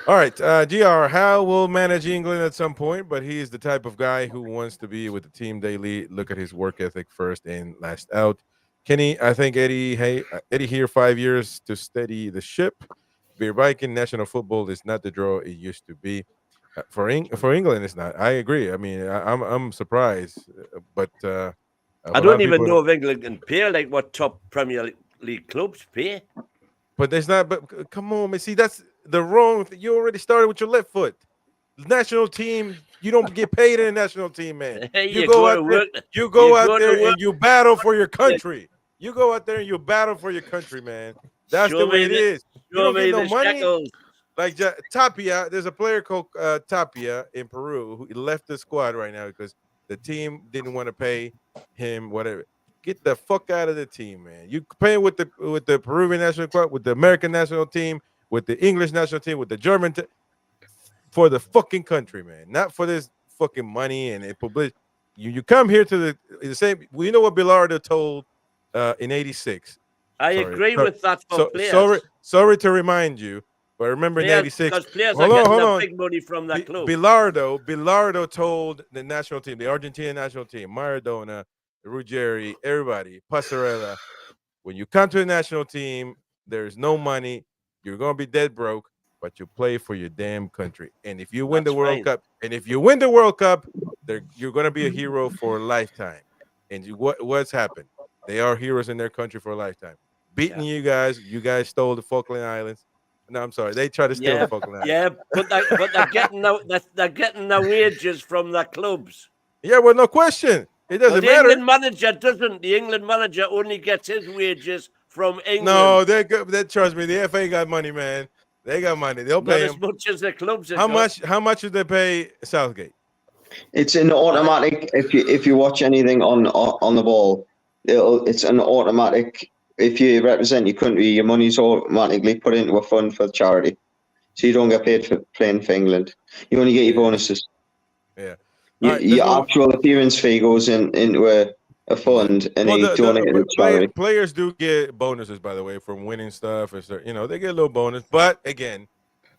All right, GR, Howe will manage England at some point, but he's the type of guy who wants to be with the team daily. Look at his work ethic, first in, last out. Kenny, I think Eddie here 5 years to steady the ship. Beer Viking national football is not the draw it used to be. For England, it's not. I agree. I mean, I'm surprised, but I don't even know if England can pay like what top Premier League clubs pay. But there's not. But come on, man. See, that's the wrong. You already started with your left foot. National team. You don't get paid in a national team, man. You go out there. You go out there and you battle for your country. You go out there and you battle for your country, man. That's the way it is. You don't get no money. Like Tapia, there's a player called Tapia in Peru who left the squad right now because the team didn't want to pay him whatever. Get the fuck out of the team, man. You playing with the Peruvian national squad, with the American national team, with the English national team, with the German for the fucking country, man. Not for this fucking money and publicity. You come here to the same. Well, you know what Bilardo told in '86. I agree with that for players. Sorry to remind you, but remember in '86. Because players are getting big money from that club. Bilardo told the national team, the Argentine national team, Maradona, Ruggeri, everybody, Passarella, when you come to the national team, there's no money. You're gonna be dead broke, but you play for your damn country. And if you win the World Cup, you're gonna be a hero for a lifetime. And what's happened? They are heroes in their country for a lifetime. Beating you guys stole the Falkland Islands. No, I'm sorry. They tried to steal the Falkland Islands. Yeah, but they're getting their wages from the clubs. Yeah, well, no question. It doesn't matter. The England manager doesn't. The England manager only gets his wages from England. No, trust me. The FA got money, man. They got money. They'll pay as much as the clubs. How much did they pay Southgate? It's an automatic. If you watch anything on the ball, it's an automatic. If you represent your country, your money's automatically put into a fund for charity, so you don't get paid for playing for England. You only get your bonuses. Yeah. Your actual appearance fee goes into a fund, and they donate it to charity. Players do get bonuses, by the way, from winning stuff, and so, they get a little bonus. But again,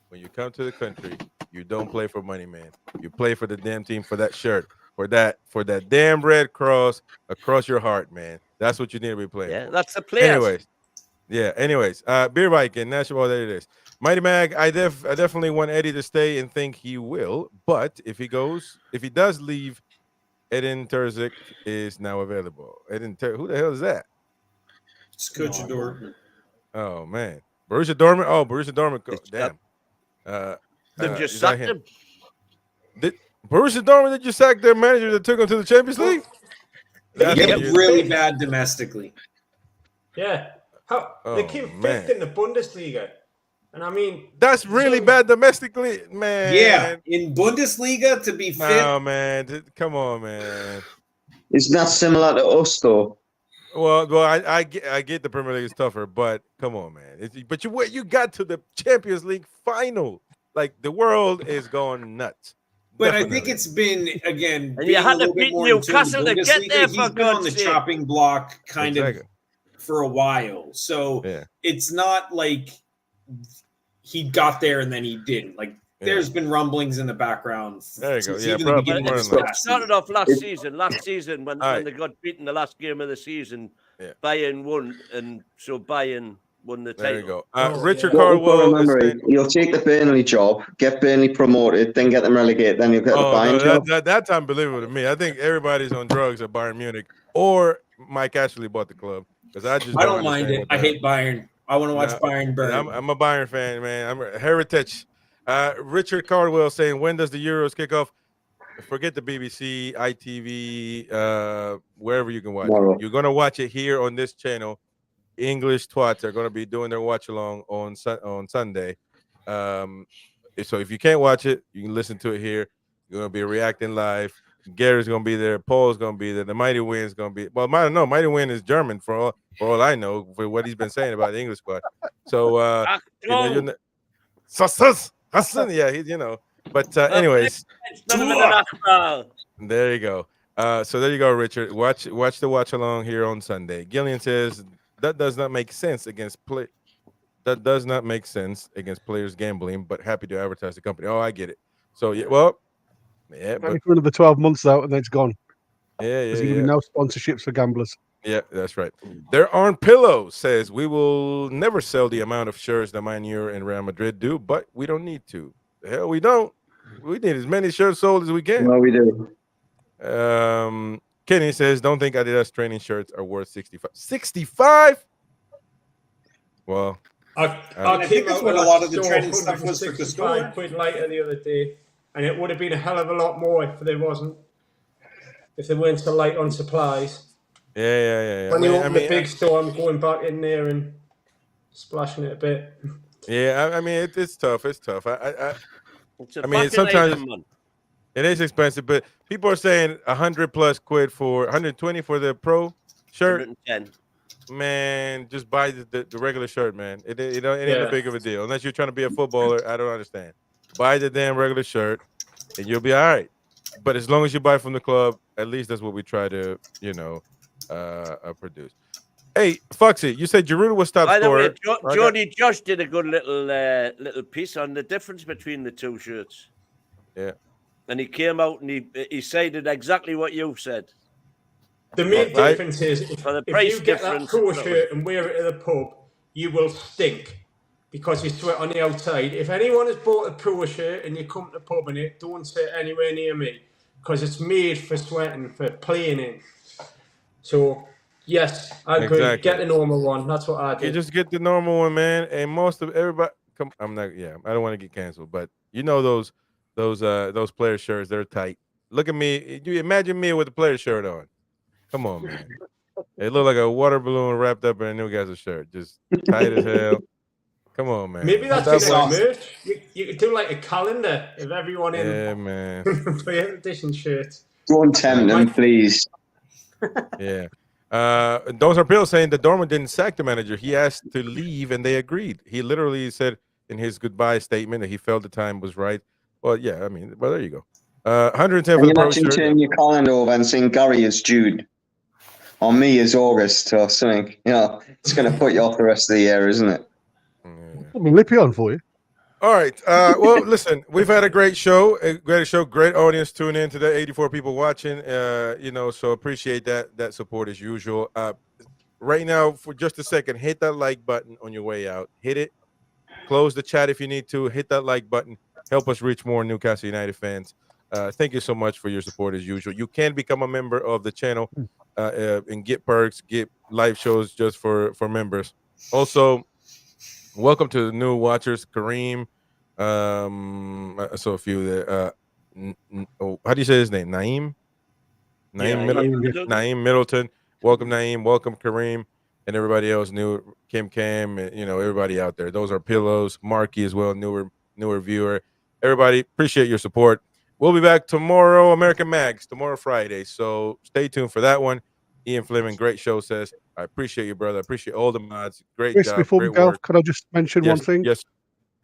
when you come to the country, you don't play for money, man. You play for the damn team, for that shirt, for that damn red cross across your heart, man. That's what you need to be playing. Yeah, for. that's the players. Anyways, Beer Viking, national. There it is. Mighty Mag, I definitely want Eddie to stay and think he will. But if he does leave, Edin Terzic is now available. Who the hell is that? It's Coach Dortmund. Oh man, Borussia Dortmund. Oh, Borussia Dortmund. Damn. They've just sacked him. Borussia Dortmund did you sack their manager that took him to the Champions League? They get really bad domestically. Yeah. They came fifth in the Bundesliga. And I mean, that's really bad domestically, man. Yeah, in Bundesliga to be fifth. No, man. Come on, man. Isn't that similar to us, though? Well, I get the Premier League is tougher, but come on, man. But you got to the Champions League final. Like the world is going nuts. But I Definitely. think it's been again And being you a had to little bit beat more in tune with Newcastle to get Bundesliga, there, he's for been on God's the sake. chopping block kind Exactly. of for a while. So Yeah. it's not like he got there and then he didn't. Like there's been rumblings in the background There you go. since Yeah, even the probably beginning of this more than It past started season. off last season when All right. they got beaten the last game of the season. Yeah. Bayern won, and so Bayern won the title. There you go. Oh, Richard yeah. What we've got to Cardwell is remember is saying, you'll take the Burnley job, get Burnley promoted, then get them relegated, then you'll get the Bayern job. that's unbelievable to me. I think everybody's on drugs at Bayern Munich, or Mike Ashley bought the club because I just I don't understand mind it. what the I hate Bayern. I want to watch No, Bayern burn. I'm a Bayern fan, man. I'm a heritage. Richard Cardwell saying, when does the Euros kick off? Forget the BBC, ITV, wherever you can watch Tomorrow. it. You're going to watch it here on this channel. English twats are going to be doing their watch along on Sunday. So if you can't watch it, you can listen to it here. You're going to be reacting live. Gary's going to be there. Paul's going to be there. The Mighty Win's going to be. Well, Mighty Win is German for all I know, for what he's been saying about the English squad. So, yeah, he's, But anyways, there you go. So there you go, Richard. Watch the watch along here on Sunday. Gillian says that does not make sense against play. That does not make sense against players gambling, but happy to advertise the company. Oh, I get it. So yeah, well, yeah, but Only for another 12 months out, and then it's gone. yeah. There's going to be no sponsorships for gamblers. Yeah, that's right. There aren't pillows. Says we will never sell the amount of shirts that Man U and Real Madrid do, but we don't need to. The hell, we don't. We need as many shirts sold as we can. No, we do. Kenny says, don't think Adidas training shirts are worth 65. 65? Well, I think came that's out what of a lot that of the store training stuff was for the store. 165 quid later the other day, and it would have been a hell of a lot more if they weren't so light on supplies. Yeah. When you open the big store, I'm going back in there and splashing it a bit. Yeah, I mean, it's tough. It's tough. I mean, sometimes it is expensive, but people are saying 100+ quid for 120 for the pro shirt. 110. Man, just buy the regular shirt, man. It ain't a big of a deal unless you're trying to be a footballer. I don't understand. Buy the damn regular shirt, and you'll be all right. But as long as you buy from the club, at least that's what we try to, produce. Hey, Foxy, you said Giroud was top By the scorer. way, Jody Josh did a good little piece on the difference between the two shirts. Yeah. And he came out and he cited exactly what you said. The main difference is if price you get that difference, pro shirt and wear it to the pub, you will stink because you sweat on the outside. If anyone has bought a pro shirt and you come to the pub in it, don't sit anywhere near me because it's made for sweating, for playing in. So, yes, I agree. Exactly. Get the normal one. That's what I do. You just get the normal one, man. And most of everybody, I don't want to get canceled, but those player shirts, they're tight. Look at me. You imagine me with a player shirt on. Come on, man. It looked like a water balloon wrapped up in a Newcastle shirt. Just tight as hell. Come on, man. Maybe that's That's just awesome. merch. You could do like a calendar of everyone in Yeah, man. player edition shirts. Don't tempt them, please. Yeah. Those are Bill saying that Dortmund didn't sack the manager. He asked to leave and they agreed. He literally said in his goodbye statement that he felt the time was right. Well, yeah, I mean, well, there you go. 110 Can for you the pro imagine shirt. turning your calendar over and saying Gary is Jude or me is August or something? It's going to put you off the rest of the year, isn't it? Put my lippy on for you. All right. Well, listen, we've had a great show. Great audience tuning in today. 84 people watching. So appreciate that support as usual. Right now, for just a second, hit that like button on your way out. Hit it. Close the chat if you need to. Hit that like button. Help us reach more Newcastle United fans. Thank you so much for your support as usual. You can become a member of the channel and get perks, get live shows just for members. Also, welcome to the new watchers, Kareem. I saw a few there. How do you say his name? Naeem Middleton. Welcome, Naeem. Welcome, Kareem, and everybody else. New Kim, and everybody out there. Those are pillows. Marky as well, newer viewer. Everybody, appreciate your support. We'll be back tomorrow, American Mags, tomorrow Friday. So stay tuned for that one. Ian Fleming, great show, says I appreciate you, brother. I appreciate all the mods. Great Chris, job. before we Great go, work. can I just mention one thing? Yes.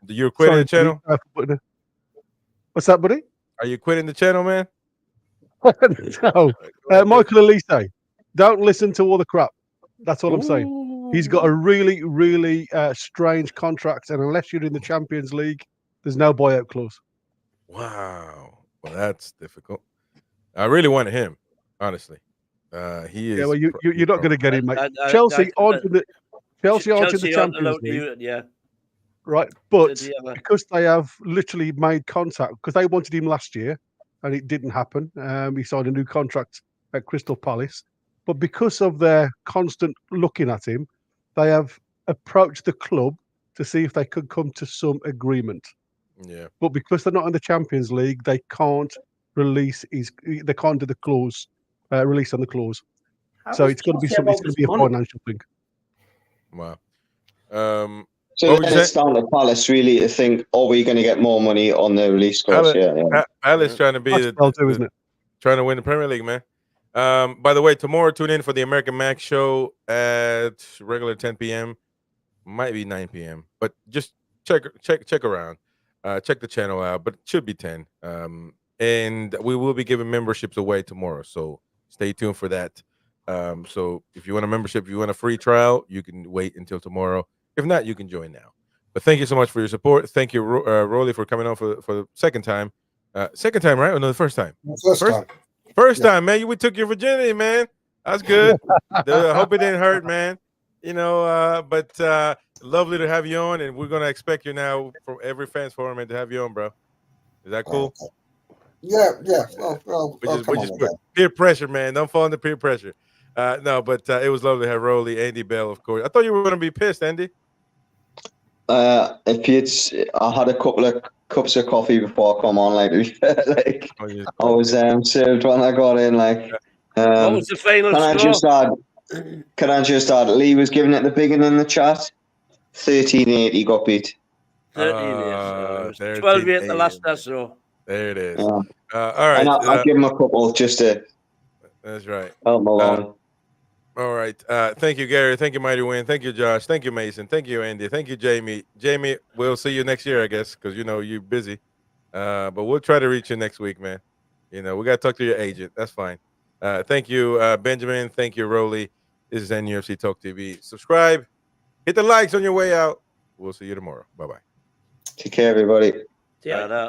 You're quitting the channel? What's that, buddy? Are you quitting the channel, man? No. Michael Elise, don't listen to all the crap. That's all I'm saying. He's got a really, really strange contract, and unless you're in the Champions League, there's no buyout clause. Wow. Well, that's difficult. I really wanted him, honestly. He is. Yeah, well, you're not going to get him, mate. Chelsea aren't in the Champions League. Yeah. Right, but because they have literally made contact, because they wanted him last year, and it didn't happen. He signed a new contract at Crystal Palace. But because of their constant looking at him, they have approached the club to see if they could come to some agreement. Yeah. But because they're not in the Champions League, they can't release they can't do the clause, release on the clause. So it's going to be something. It's going to be a financial thing. Wow. So then it's down to Palace really to think, are we going to get more money on the release clause? Palace trying to be isn't it? Trying to win the Premier League, man. By the way, tomorrow tune in for the American Max show at regular 10 p.m. Might be 9 p.m. But just check around. Check the channel out, but it should be 10. And we will be giving memberships away tomorrow, so stay tuned for that. So if you want a membership, if you want a free trial, you can wait until tomorrow. If not, you can join now. But thank you so much for your support. Thank you, Rolly, for coming on for the second time. Second time, right? Or no, the first time? First time, man. We took your virginity, man. That's good. I hope it didn't hurt, man. But lovely to have you on, and we're gonna expect you now from every fans forum and to have you on, bro. Is that cool? Yeah. Well, peer pressure, man. Don't fall under peer pressure. No, but it was lovely to have Rolly, Andy Bell, of course. I thought you were gonna be pissed, Andy. I had a couple of cups of coffee before I come on. I was served when I got in. What was the final score? Can I just add? Lee was giving it the bigging in the chat. 13-8, he got beat. 13-8. 12-8 the last I saw. There it is. Yeah. All right. And I'll give him a couple just to. That's right. Help him along. All right. Thank you, Gary. Thank you, Mighty Win. Thank you, Josh. Thank you, Mason. Thank you, Andy. Thank you, Jamie. Jamie, we'll see you next year, I guess, because you're busy. But we'll try to reach you next week, man. We got to talk to your agent. That's fine. Thank you, Benjamin. Thank you, Rolly. This is NUFC Talk TV. Subscribe. Hit the likes on your way out. We'll see you tomorrow. Bye-bye. Take care, everybody. Yeah.